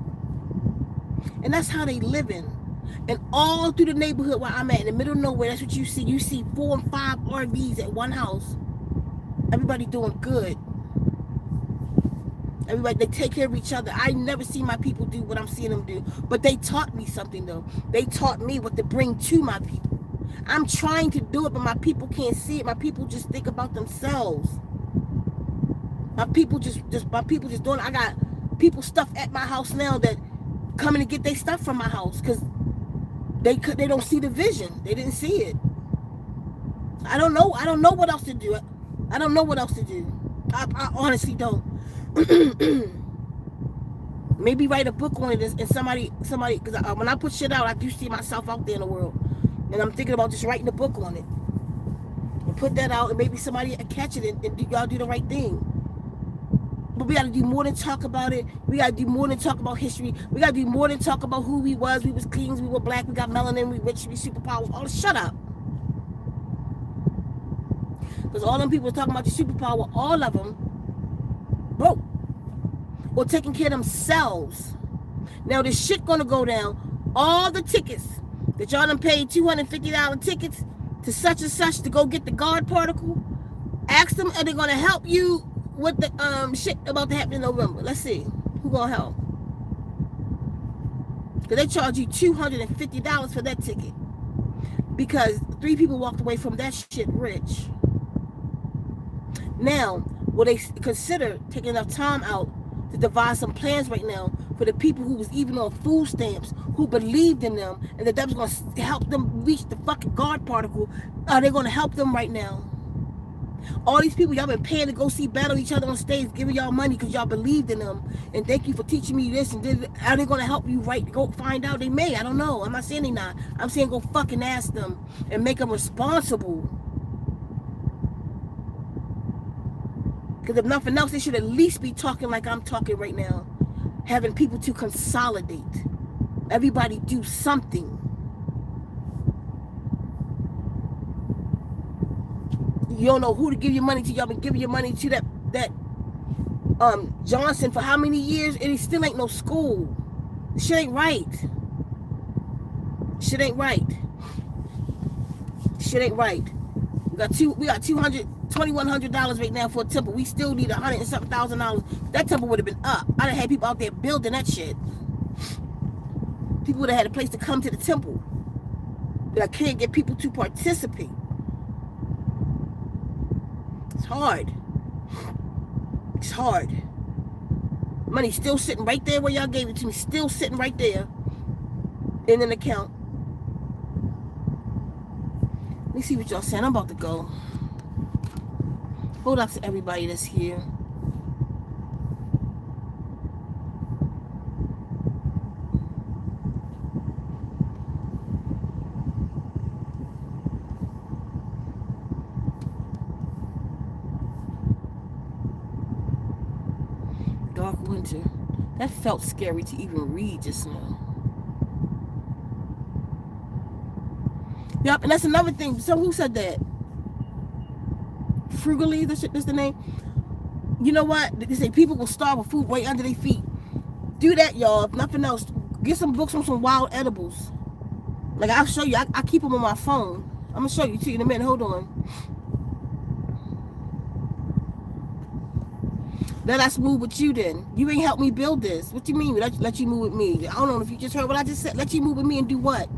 And that's how they living. And all through the neighborhood where I'm at, in the middle of nowhere, that's what you see. You see 4 and 5 RVs at one house. Everybody doing good. Everybody, they take care of each other. I never see my people do what I'm seeing them do. But they taught me something, though. They taught me what to bring to my people. I'm trying to do it, but my people can't see it. My people just think about themselves. My people just doing it. I got people stuff at my house now that coming to get their stuff from my house because they don't see the vision. They didn't see it. I don't know what else to do. I don't know what else to do. I honestly don't. Maybe write a book on it and somebody because when I put shit out, I do see myself out there in the world, and I'm thinking about just writing a book on it and put that out, and maybe somebody catch it and y'all do the right thing. But we got to do more than talk about it. We got to do more than talk about history. We got to do more than talk about who we was. We was kings. We were black. We got melanin. We rich. We superpowers. All shut up. Because all them people talking about the superpower, all of them broke or taking care of themselves. Now this shit gonna go down. All the tickets that y'all done paid $250 tickets to such and such to go get the guard particle, ask them are they gonna help you with the shit about to happen in November. Let's see who gonna help. Because they charge you $250 for that ticket because 3 people walked away from that shit rich. Now, will they consider taking enough time out to devise some plans right now for the people who was even on food stamps, who believed in them, and that was going to help them reach the fucking guard particle? Are they going to help them right now? All these people y'all been paying to go see battle each other on stage, giving y'all money because y'all believed in them, and thank you for teaching me this and this. Are they going to help you right? Go find out. They may. I don't know. I'm not saying they not. I'm saying go fucking ask them and make them responsible. Because if nothing else, they should at least be talking like I'm talking right now. Having people to consolidate. Everybody do something. You don't know who to give your money to. Y'all been giving your money to that Johnson for how many years? And it still ain't no school. Shit ain't right. Shit ain't right. Shit ain't right. We got $2,100 right now for a temple. We still need $100 and something $1,000. That temple would have been up. I'd have had people out there building that shit. People would have had a place to come to the temple. But I can't get people to participate. It's hard. It's hard. Money's still sitting right there where y'all gave it to me. Still sitting right there in an account. Let me see what y'all saying. I'm about to go. Hold up to everybody that's here. Dark winter. That felt scary to even read just now. Yep, and that's another thing. So who said that? Frugally, that's the name. You know what? They say people will starve with food right under their feet. Do that, y'all. If nothing else, get some books on some wild edibles. Like I'll show you. I keep them on my phone. I'm gonna show you to you in a minute. Hold on. Let us move with you then. You ain't helped me build this. What you mean? Let you move with me. I don't know if you just heard what I just said. Let you move with me and do what?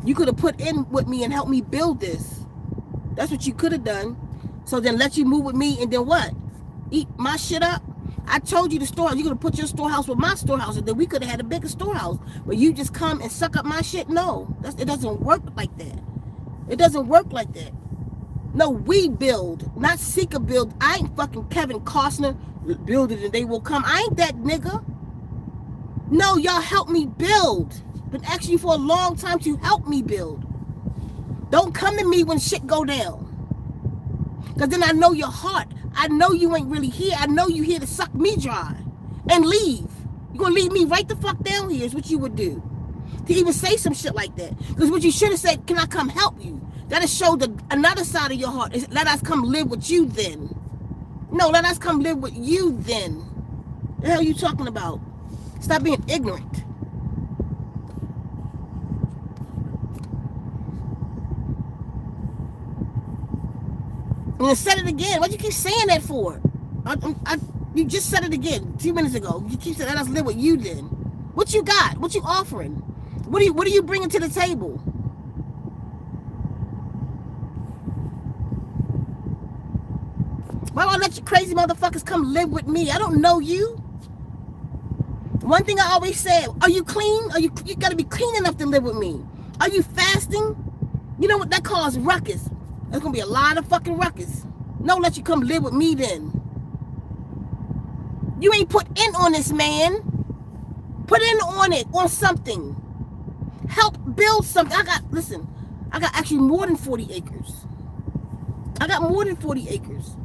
You could have put in with me and helped me build this. That's what you could have done. So then let you move with me and then what? Eat my shit up? I told you the storehouse. You could have put your storehouse with my storehouse and then we could have had a bigger storehouse. But you just come and suck up my shit? No. It doesn't work like that. It doesn't work like that. No, we build. Not Ceka build. I ain't fucking Kevin Costner build it and they will come. I ain't that nigga. No, y'all help me build. Been asking you for a long time to help me build. Don't come to me when shit go down. Because then I know your heart. I know you ain't really here. I know you here to suck me dry and leave. You're going to leave me right the fuck down here is what you would do. To even say some shit like that. Because what you should have said, can I come help you? That is show another side of your heart. Is let us come live with you then. No, let us come live with you then. The hell are you talking about? Stop being ignorant. And then said it again. What you keep saying that for? You just said it again 2 minutes ago. You keep saying let us live with you then. What you got? What you offering? What are you bringing to the table? Why don't I let you crazy motherfuckers come live with me? I don't know you. One thing I always said, are you clean? You gotta be clean enough to live with me. Are you fasting? You know what that causes? Ruckus. There's gonna be a lot of fucking ruckus. No, let you come live with me then. You ain't put in on this, man. Put in on it, on something. Help build something. I got actually more than 40 acres. I got more than 40 acres.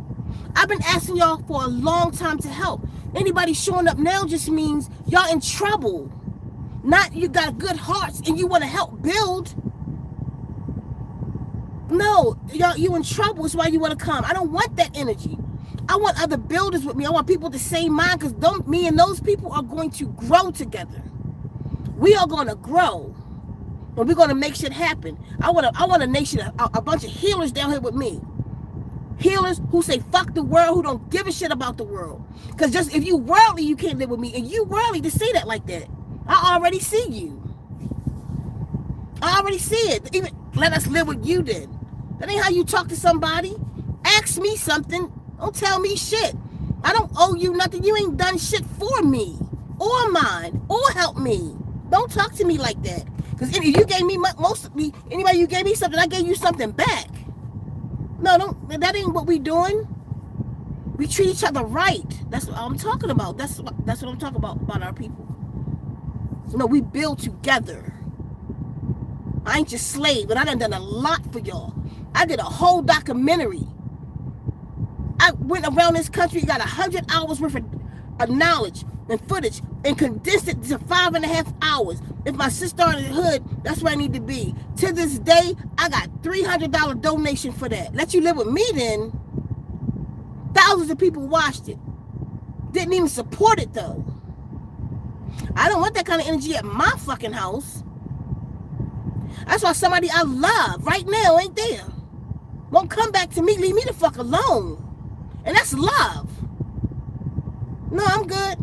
I've been asking y'all for a long time to help. Anybody showing up now just means y'all in trouble. Not you got good hearts and you want to help build. No, y'all, you in trouble. That's why you want to come. I don't want that energy. I want other builders with me. I want people the same mind because me and those people are going to grow together. We are going to grow. And we're going to make shit happen. I want a nation, a bunch of healers down here with me. Healers who say fuck the world, who don't give a shit about the world. Because just if you worldly, you can't live with me. And you worldly to say that like that. I already see you. I already see it. Even let us live with you then. That ain't how you talk to somebody. Ask me something. Don't tell me shit. I don't owe you nothing. You ain't done shit for me. Or mine. Or help me. Don't talk to me like that. Because if you gave me anybody you gave me something, I gave you something back. No, that ain't what we doing. We treat each other right. That's what I'm talking about. That's what I'm talking about our people. No, we build together. I ain't just slave, but I done a lot for y'all. I did a whole documentary. I went around this country, got 100 hours worth of knowledge and footage and condensed it to 5.5 hours. If my SisStar in the hood, that's where I need to be. To this day, I got $300 donation for that. Let you live with me then. Thousands of people watched it. Didn't even support it though. I don't want that kind of energy at my fucking house. That's why somebody I love right now ain't there. Won't come back to me, leave me the fuck alone. And that's love. No, I'm good.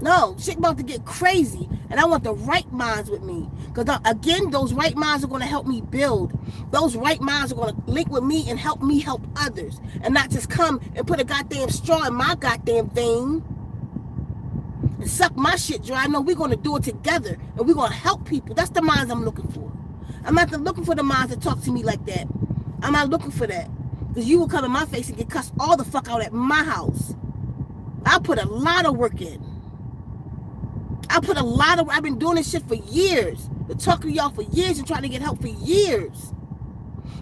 No, shit about to get crazy. And I want the right minds with me. Because again, those right minds are going to help me build. Those right minds are going to link with me and help me help others. And not just come and put a goddamn straw in my goddamn vein. And suck my shit dry. I know we're going to do it together. And we're going to help people. That's the minds I'm looking for. I'm not looking for the minds that talk to me like that. I'm not looking for that. Because you will come in my face and get cussed all the fuck out at my house. I put a lot of work in. I've been doing this shit for years. Been talking to y'all for years and trying to get help for years.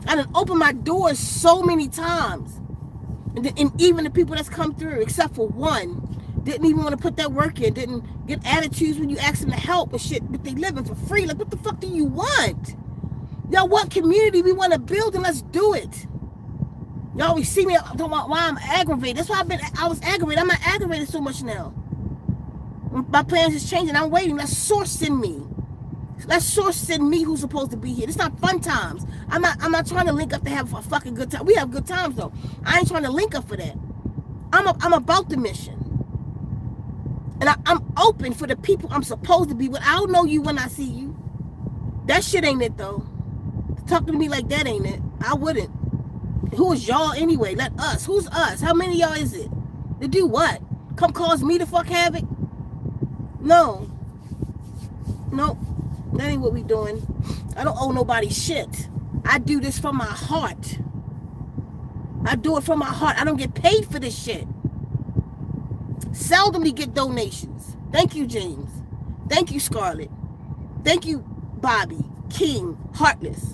I done opened my doors so many times. And even the people that's come through, except for one, didn't even want to put that work in. Didn't get attitudes when you ask them to help and shit. But they living for free. Like, what the fuck do you want? Y'all want community. We want to build and let's do it. Y'all always see me talking about why I'm aggravated. That's why I was aggravated. I'm not aggravated so much now. My plans is changing. I'm waiting. Let's source in me. Let's source in me who's supposed to be here. It's not fun times. I'm not trying to link up to have a fucking good time. We have good times though. I ain't trying to link up for that. I'm about the mission. And I'm open for the people I'm supposed to be with. I don't know you when I see you. That shit ain't it though. Talking to me like that ain't it. I wouldn't. Who is y'all anyway? Let us. Who's us? How many of y'all is it? To do what? Come cause me to fuck havoc? No. Nope. That ain't what we doing. I don't owe nobody shit. I do this from my heart. I do it from my heart. I don't get paid for this shit. Seldomly get donations. Thank you, James. Thank you, Scarlett. Thank you, Bobby, King, Heartless.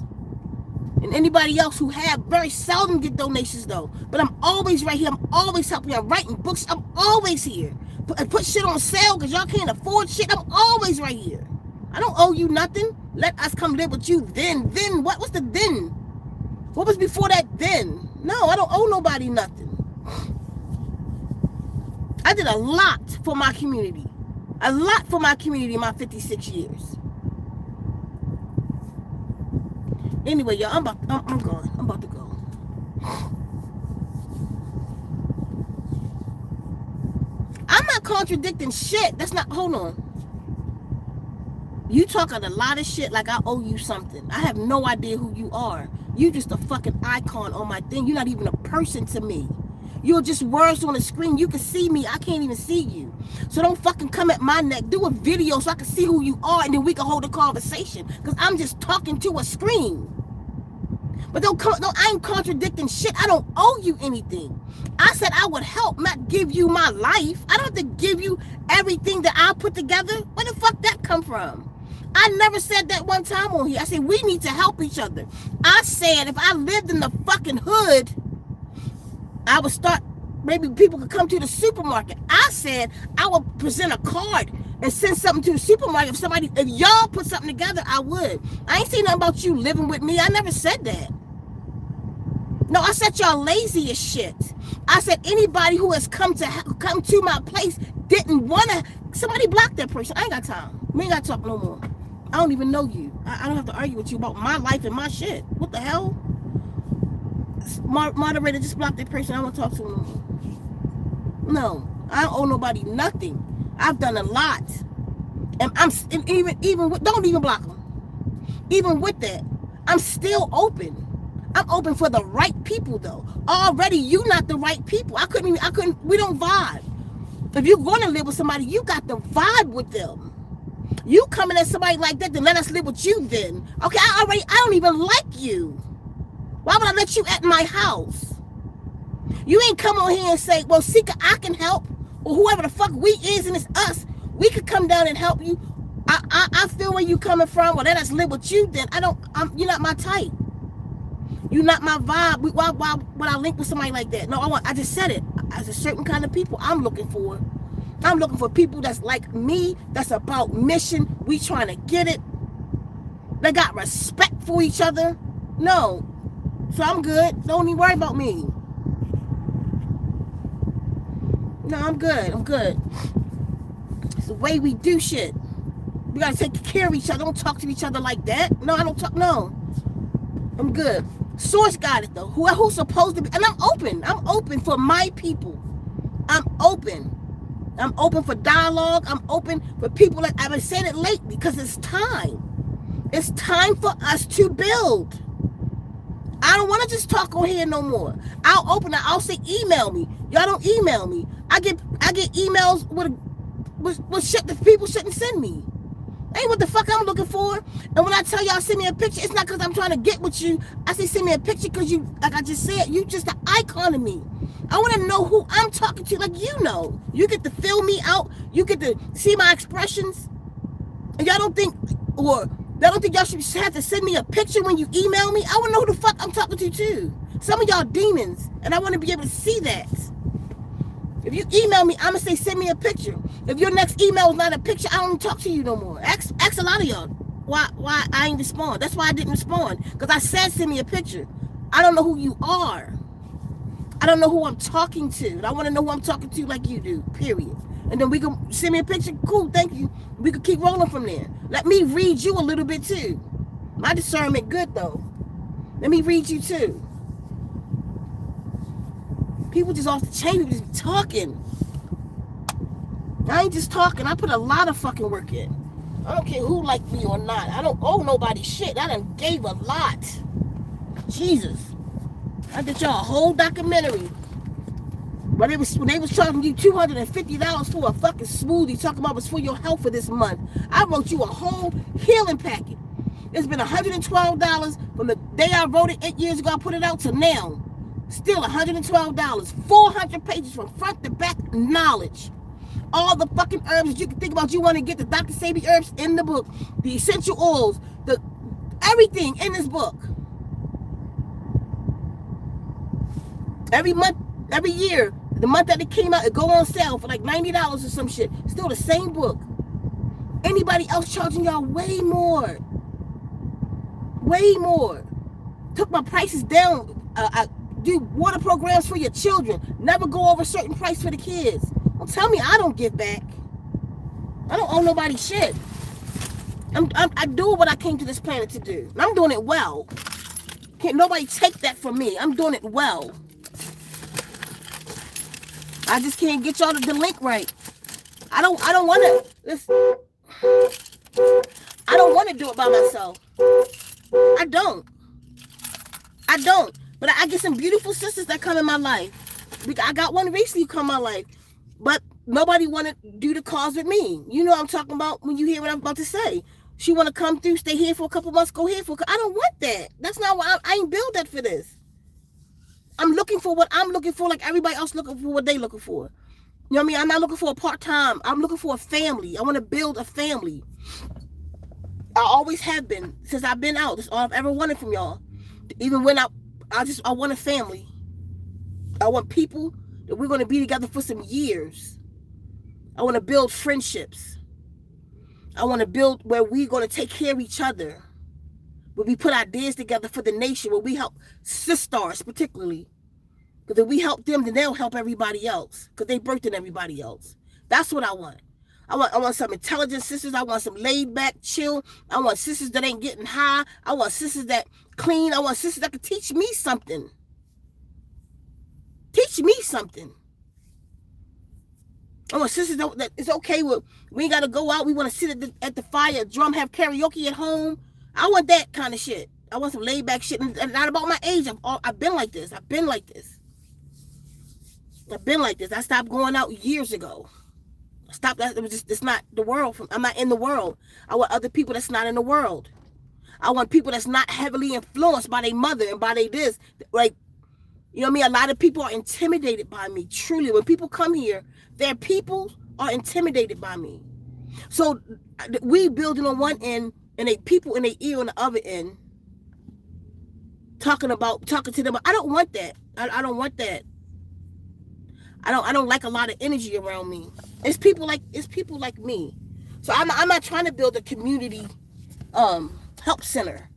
And anybody else who have very seldom get donations though. But I'm always right here. I'm always helping you. I'm writing books. I'm always here. Put shit on sale because y'all can't afford shit. I'm always right here. I don't owe you nothing. Let us come live with you then. Then what? What's the then? What was before that then? No, I don't owe nobody nothing. I did a lot for my community. A lot for my community in my 56 years. Anyway, y'all, I'm going. I'm about to go. I'm not contradicting shit. That's not, hold on. You talking a lot of shit like I owe you something. I have no idea who you are. You just a fucking icon on my thing. You're not even a person to me. You're just words on the screen. You can see me. I can't even see you. So don't fucking come at my neck. Do a video so I can see who you are and then we can hold a conversation. Because I'm just talking to a screen. But I ain't contradicting shit. I don't owe you anything. I said I would help, not give you my life. I don't have to give you everything that I put together. Where the fuck that come from? I never said that one time on here. I said we need to help each other. I said if I lived in the fucking hood, I would start, maybe people could come to the supermarket. I said I would present a card and send something to the supermarket. If y'all put something together, I would. I ain't saying nothing about you living with me. I never said that. No, I said y'all lazy as shit. I said anybody who has come to my place didn't want to. Somebody block that person. I ain't got time. We ain't got to talk no more. I don't even know you. I don't have to argue with you about my life and my shit. What the hell? Moderator, just block that person. I don't want to talk to him no more. No, I don't owe nobody nothing. I've done a lot. And even with, don't even block them. Even with that, I'm still open. I'm open for the right people though. Already you not the right people. We don't vibe. If you're going to live with somebody, you got to vibe with them. You coming at somebody like that, then let us live with you then. Okay, I don't even like you. Why would I let you at my house? You ain't come on here and say, well, Ceka, I can help. Or whoever the fuck we is and it's us. We could come down and help you. I feel where you coming from. Well, let us live with you then. You're not my type. You're not my vibe. Why would I link with somebody like that? No, I just said it. As a certain kind of people I'm looking for. I'm looking for people that's like me, that's about mission. We trying to get it. They got respect for each other. No. So I'm good. Don't even worry about me. No, I'm good. I'm good. It's the way we do shit. We gotta take care of each other. Don't talk to each other like that. No, I don't talk. No. I'm good. Source got it though. Who's supposed to be? And I'm open. I'm open for my people. I'm open. I'm open for dialogue. I'm open for people like I've been saying it lately because it's time. It's time for us to build. I don't want to just talk on here no more. I'll open it. I'll say email me. Y'all don't email me. I get emails with shit that people shouldn't send me. Ain't what the fuck I'm looking for. And when I tell y'all send me a picture, it's not because I'm trying to get with you. I say send me a picture because you, like I just said, you just an icon of me. I want to know who I'm talking to, like you know. You get to fill me out. You get to see my expressions. And y'all don't think y'all should have to send me a picture when you email me? I want to know who the fuck I'm talking to too. Some of y'all demons, and I want to be able to see that. If you email me, I'm going to say send me a picture. If your next email is not a picture, I don't talk to you no more. Ask a lot of y'all why I ain't respond. That's why I didn't respond. Because I said send me a picture. I don't know who you are. I don't know who I'm talking to. And I want to know who I'm talking to like you do, period. And then we can send me a picture. Cool, thank you. We can keep rolling from there. Let me read you a little bit too. My discernment good though. Let me read you too. People just off the chain, people just talking. I ain't just talking. I put a lot of fucking work in. I don't care who like me or not. I don't owe nobody shit. I done gave a lot. Jesus. I did y'all a whole documentary. But when they was charging you $250 for a fucking smoothie, talking about was for your health for this month. I wrote you a whole healing packet. It's been $112 from the day I wrote it 8 years ago. I put it out to now. Still $112. 400 pages from front to back knowledge. All the fucking herbs that you can think about. You want to get the Dr. Sabi herbs in the book. The essential oils. Everything in this book. Every month, every year, the month that it came out, it go on sale for like $90 or some shit. Still the same book. Anybody else charging y'all way more. Way more. Took my prices down. I do water programs for your children. Never go over a certain price for the kids. Don't tell me I don't give back. I don't owe nobody shit. I do what I came to this planet to do. And I'm doing it well. Can't nobody take that from me. I'm doing it well. I just can't get y'all the link right. I don't want to. Listen. I don't want to do it by myself. I don't. But I get some beautiful sisters that come in my life. I got one recently come in my life. But nobody want to do the cause with me. You know what I'm talking about when you hear what I'm about to say. She want to come through, stay here for a couple months, go here for I don't want that. That's not what I ain't built that for this. I'm looking for what I'm looking for, like everybody else looking for what they looking for. You know what I mean? I'm not looking for a part-time. I'm looking for a family. I want to build a family. I always have been. Since I've been out. That's all I've ever wanted from y'all. Even when I want a family. I want people that we're going to be together for some years. I want to build friendships. I want to build where we're going to take care of each other. Where we put ideas together for the nation. Where we help SisStars particularly. Because if we help them, then they'll help everybody else. Because they birthed in everybody else. That's what I want. I want some intelligent sisters. I want some laid back, chill. I want sisters that ain't getting high. I want sisters that clean. I want sisters that can teach me something. Teach me something. I want sisters that it's okay with. We ain't got to go out. We want to sit at the fire, drum, have karaoke at home. I want that kind of shit. I want some laid back shit. And not about my age. I've been like this. I've been like this. I stopped going out years ago. Stop that. It's not the world. I'm not in the world. I want other people that's not in the world. I want people that's not heavily influenced by their mother and by their this. Like, you know what I mean? A lot of people are intimidated by me. Truly, when people come here, their people are intimidated by me. So we building on one end and they people in their ear on the other end talking to them. I don't want that. I don't want that. I don't like a lot of energy around me. It's people like me. So I'm not trying to build a community help center.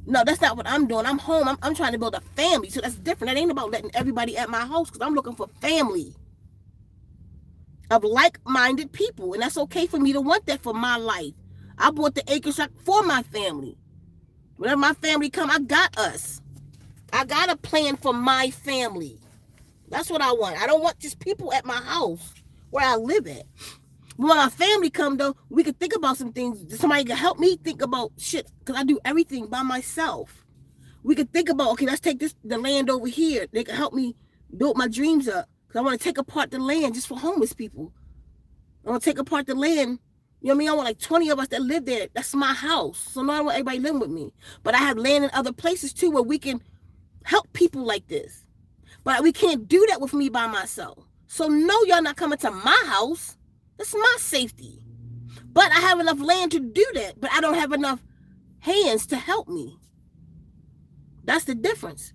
No, that's not what I'm doing. I'm home. I'm trying to build a family. So that's different. That ain't about letting everybody at my house because I'm looking for family of like-minded people. And that's okay for me to want that for my life. I bought the acres for my family. Whenever my family come, I got us. I got a plan for my family. That's what I want. I don't want just people at my house where I live at. When my family come, though, we can think about some things. Somebody can help me think about shit because I do everything by myself. We could think about, okay, let's take the land over here. They can help me build my dreams up because I want to take apart the land just for homeless people. I want to take apart the land. You know what I mean? I want like 20 of us that live there. That's my house. So now I want everybody living with me. But I have land in other places, too, where we can help people like this. But we can't do that with me by myself. So no, y'all not coming to my house. That's my safety. But I have enough land to do that. But I don't have enough hands to help me. That's the difference.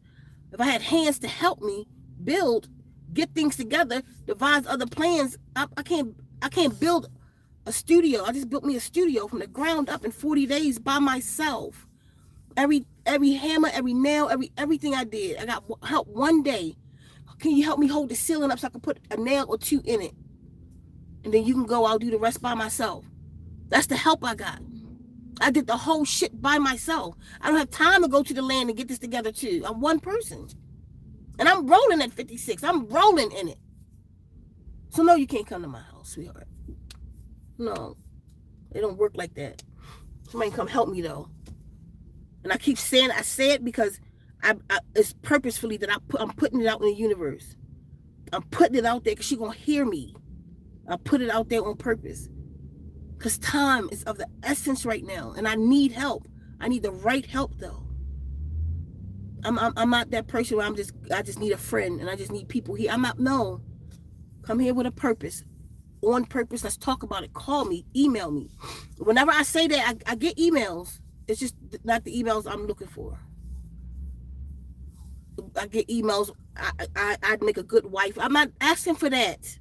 If I had hands to help me build, get things together, devise other plans, I can't build a studio. I just built me a studio from the ground up in 40 days by myself. Every hammer, every nail, everything I did. I got help one day. Can you help me hold the ceiling up so I can put a nail or two in it? And then you can go, I'll do the rest by myself. That's the help I got. I did the whole shit by myself. I don't have time to go to the land and get this together too. I'm one person. And I'm rolling at 56. I'm rolling in it. So no, you can't come to my house, sweetheart. No, it don't work like that. Somebody come help me though. And I keep saying, I say it because it's purposefully that I'm putting it out in the universe. I'm putting it out there because she's going to hear me. I put it out there on purpose. Because time is of the essence right now. And I need help. I need the right help though. I'm not that person where I just need a friend and I just need people here. I'm not, no. Come here with a purpose. On purpose. Let's talk about it. Call me. Email me. Whenever I say that, I get emails. It's just not the emails I'm looking for. I get emails. I'd make a good wife. I'm not asking for that.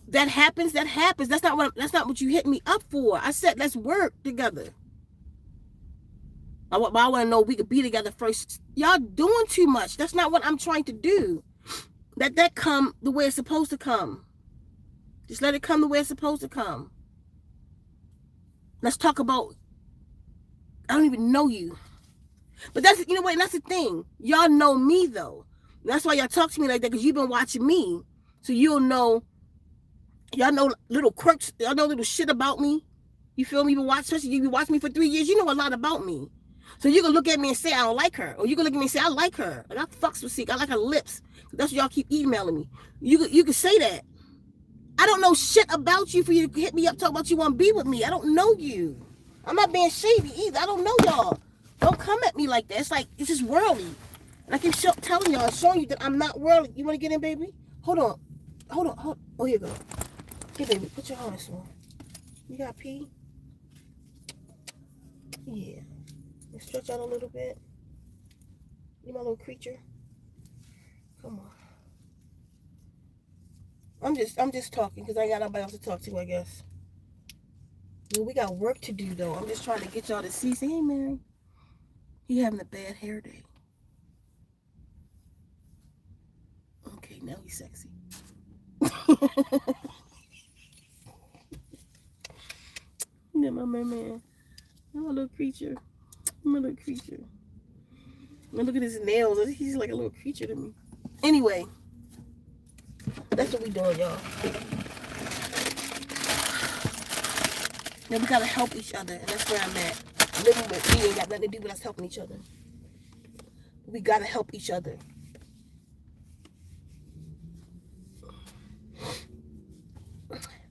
That happens. That happens. That's not what you hit me up for. I said let's work together. I want to know we could be together first. Y'all doing too much. That's not what I'm trying to do. Let that come the way it's supposed to come. Just let it come the way it's supposed to come. Let's talk about. I don't even know you. But that's, you know what, that's the thing. Y'all know me, though. That's why y'all talk to me like that, because you've been watching me. So you'll know, y'all know little quirks, y'all know little shit about me. You feel me? Especially you watch me for 3 years, you know a lot about me. So you can look at me and say, I don't like her. Or you can look at me and say, I like her. Like, I fucks with Ceka. I like her lips. That's what y'all keep emailing me. You can say that. I don't know shit about you for you to hit me up, talk about you want to be with me. I don't know you. I'm not being shady either. I don't know y'all. Don't come at me like that. It's like, it's just worldly. And I keep telling y'all, showing you that I'm not worldly. You want to get in, baby? Hold on. Oh, here you go. Here, baby. Put your harness on. You got pee? Yeah. And stretch out a little bit. You my little creature. Come on. I'm just talking because I ain't got nobody else to talk to, I guess. Well, we got work to do, though. I'm just trying to get y'all to see. Say, hey, Mary. He having a bad hair day. Okay, now he's sexy. Yeah, my man. My little creature. My little creature. And look at his nails. He's like a little creature to me. Anyway, that's what we doing, y'all. Now we gotta help each other, and that's where I'm at. Living with me ain't got nothing to do with us helping each other. We gotta help each other.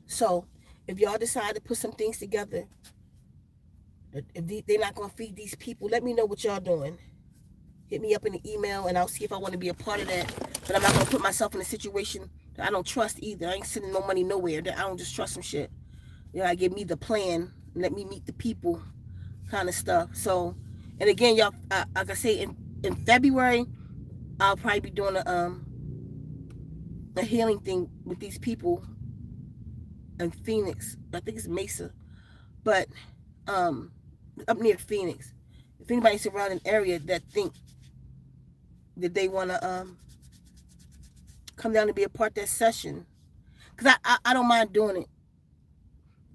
So, if y'all decide to put some things together, if they're not gonna feed these people, let me know what y'all doing. Hit me up in the email, and I'll see if I want to be a part of that. But I'm not gonna put myself in a situation that I don't trust either. I ain't sending no money nowhere. That I don't just trust some shit. You know, I give me the plan, and let me meet the people, kind of stuff. So, and again, y'all, like I say, in February, I'll probably be doing a healing thing with these people in Phoenix. I think it's Mesa, but up near Phoenix. If anybody's around an area that think that they want to come down to be a part of that session, because I don't mind doing it,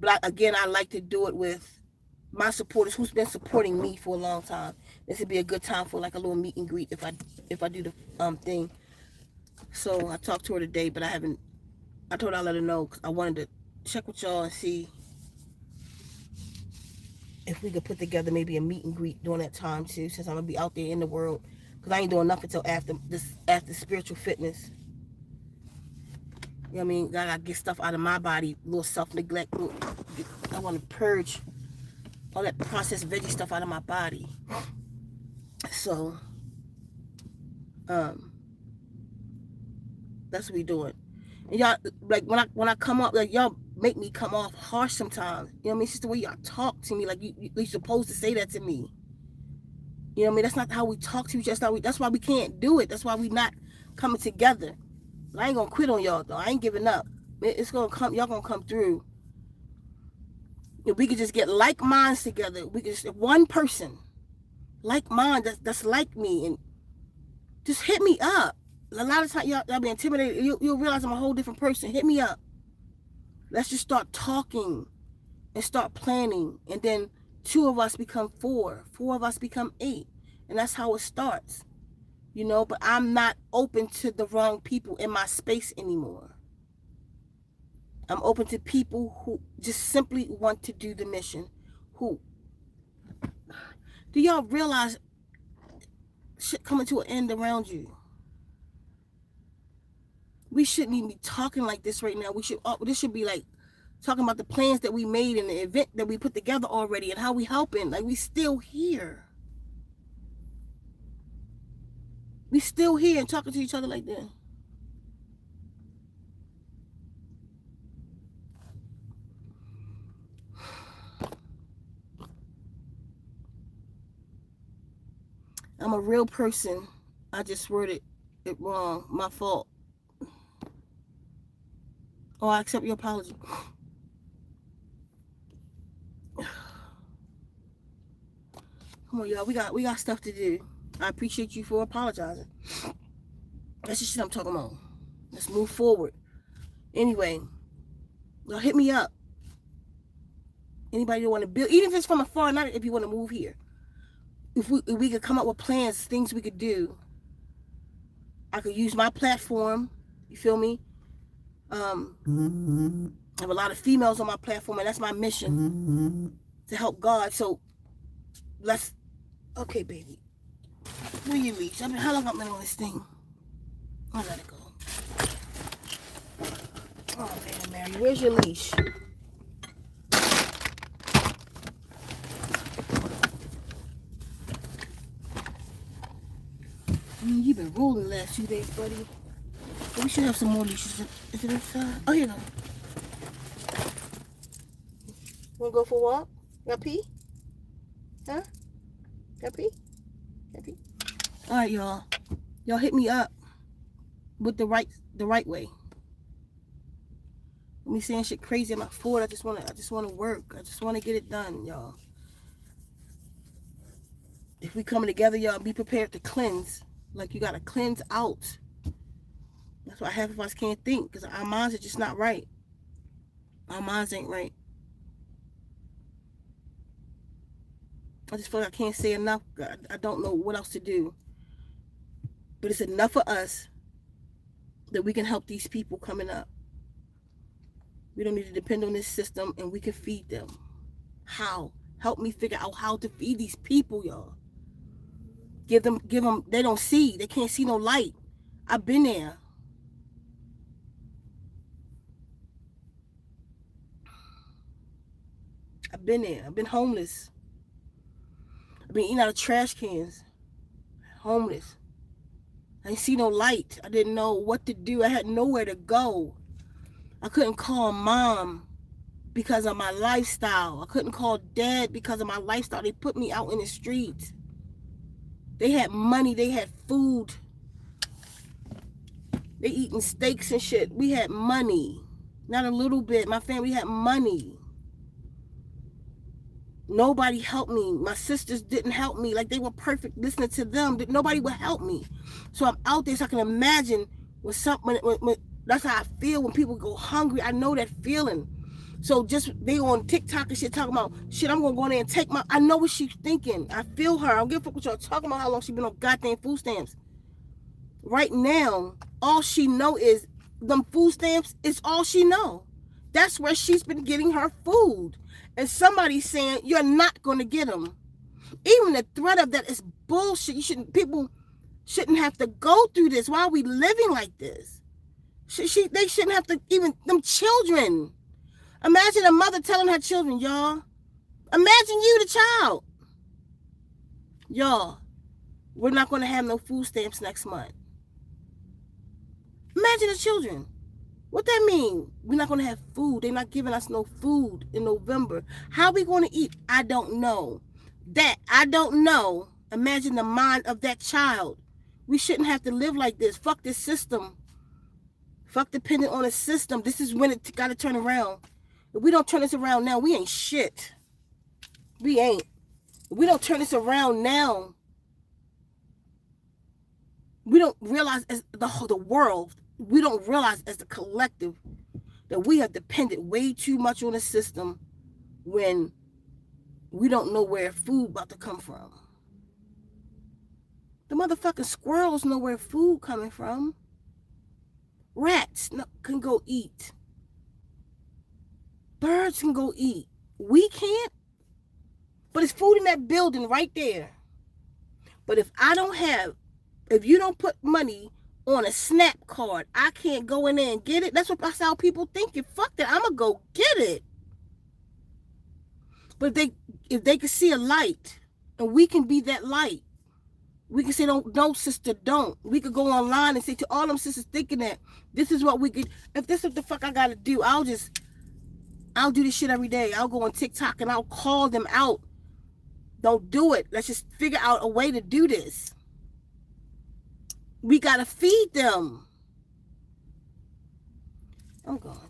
but again, I like to do it with my supporters who's been supporting me for a long time. This would be a good time for like a little meet and greet if I do the thing. So I talked to her today, but I told her I'd let her know, because I wanted to check with y'all and see if we could put together maybe a meet and greet during that time too, since I'm gonna be out there in the world, because I ain't doing nothing until after spiritual fitness. You know what I mean? I gotta get stuff out of my body, a little self-neglect. I want to purge all that processed veggie stuff out of my body. So, that's what we doing. And y'all, like when I come up, like y'all make me come off harsh sometimes. You know what I mean? It's just the way y'all talk to me. Like you're supposed to say that to me. You know what I mean? That's not how we talk to each other. That's why we can't do it. That's why we not coming together. I ain't gonna quit on y'all though. I ain't giving up. It's gonna come. Y'all gonna come through. If we could just get like minds together, we could just one person, like mind that's like me, and just hit me up. A lot of times y'all be intimidated. You'll realize I'm a whole different person. Hit me up. Let's just start talking and start planning, and then 2 of us become 4, 4 of us become 8, and that's how it starts. You know, but I'm not open to the wrong people in my space anymore. I'm open to people who just simply want to do the mission. Who? Do y'all realize shit coming to an end around you? We shouldn't even be talking like this right now. This should be like talking about the plans that we made and the event that we put together already and how we helping. Like, we still here. We still here and talking to each other like that. I'm a real person. I just worded it wrong. My fault. Oh, I accept your apology. Come on, y'all. We got stuff to do. I appreciate you for apologizing. That's the shit I'm talking about. Let's move forward. Anyway, y'all hit me up. Anybody who want to build, even if it's from afar, not if you want to move here. If we could come up with plans, things we could do. I could use my platform. You feel me? I have a lot of females on my platform, and that's my mission to help God. So let's. Okay, baby. Where you leash? How long I've been on this thing? I'll let it go. Oh man, Mary, where's your leash? You've been rolling the last 2 days, buddy. We should have some more leashes. Is it inside? Oh, here you go. Wanna go for a walk? Got pee? Huh? Got pee? Got pee? All right, y'all. Y'all hit me up with the right way. Me saying shit crazy. I'm not forward. I just wanna work. I just wanna get it done, y'all. If we coming together, y'all, be prepared to cleanse. Like you gotta cleanse out. That's why half of us can't think, because our minds are just not right. Our minds ain't right. I just feel like I can't say enough. I don't know what else to do. But it's enough for us that we can help these people coming up. We don't need to depend on this system, and we can feed them. How? Help me figure out how to feed these people, y'all. Give them, they don't see. They can't see no light. I've been there. I've been there. I've been homeless. I've been eating out of trash cans. Homeless. I didn't see no light. I didn't know what to do. I had nowhere to go. I couldn't call mom because of my lifestyle. I couldn't call dad because of my lifestyle. They put me out in the streets. They had money. They had food. They eating steaks and shit. We had money. Not a little bit. My family had money. Nobody helped me. My sisters didn't help me. Like, they were perfect listening to them. Nobody would help me. So I'm out there so I can imagine when that's how I feel when people go hungry. I know that feeling. So just they on TikTok and shit talking about shit. I'm gonna go in there and take my. I know what she's thinking. I feel her. I don't give a fuck what y'all talking about. How long she been on goddamn food stamps? Right now, all she know is them food stamps. Is all she know. That's where she's been getting her food. And somebody's saying you're not gonna get them. Even the threat of that is bullshit. People shouldn't have to go through this. Why are we living like this? They shouldn't have to. Even them children. Imagine a mother telling her children, y'all. Imagine you, the child. Y'all, we're not going to have no food stamps next month. Imagine the children. What that mean? We're not going to have food. They're not giving us no food in November. How are we going to eat? I don't know. I don't know. Imagine the mind of that child. We shouldn't have to live like this. Fuck this system. Fuck depending on a system. This is when it got to turn around. If we don't turn this around now, we ain't shit. We ain't. If we don't turn this around now, we don't realize as the world, we don't realize as the collective that we have depended way too much on the system when we don't know where food about to come from. The motherfucking squirrels know where food coming from. Rats can go eat. Birds can go eat. We can't. But it's food in that building right there. But if you don't put money on a SNAP card, I can't go in there and get it. That's how people thinking. Fuck that. I'm going to go get it. But if they can see a light, and we can be that light, we can say, don't, sister, don't. We could go online and say to all them sisters thinking that this is what we could. If this is what the fuck I got to do, I'll do this shit every day. I'll go on TikTok and I'll call them out. Don't do it. Let's just figure out a way to do this. We got to feed them. I'm gone.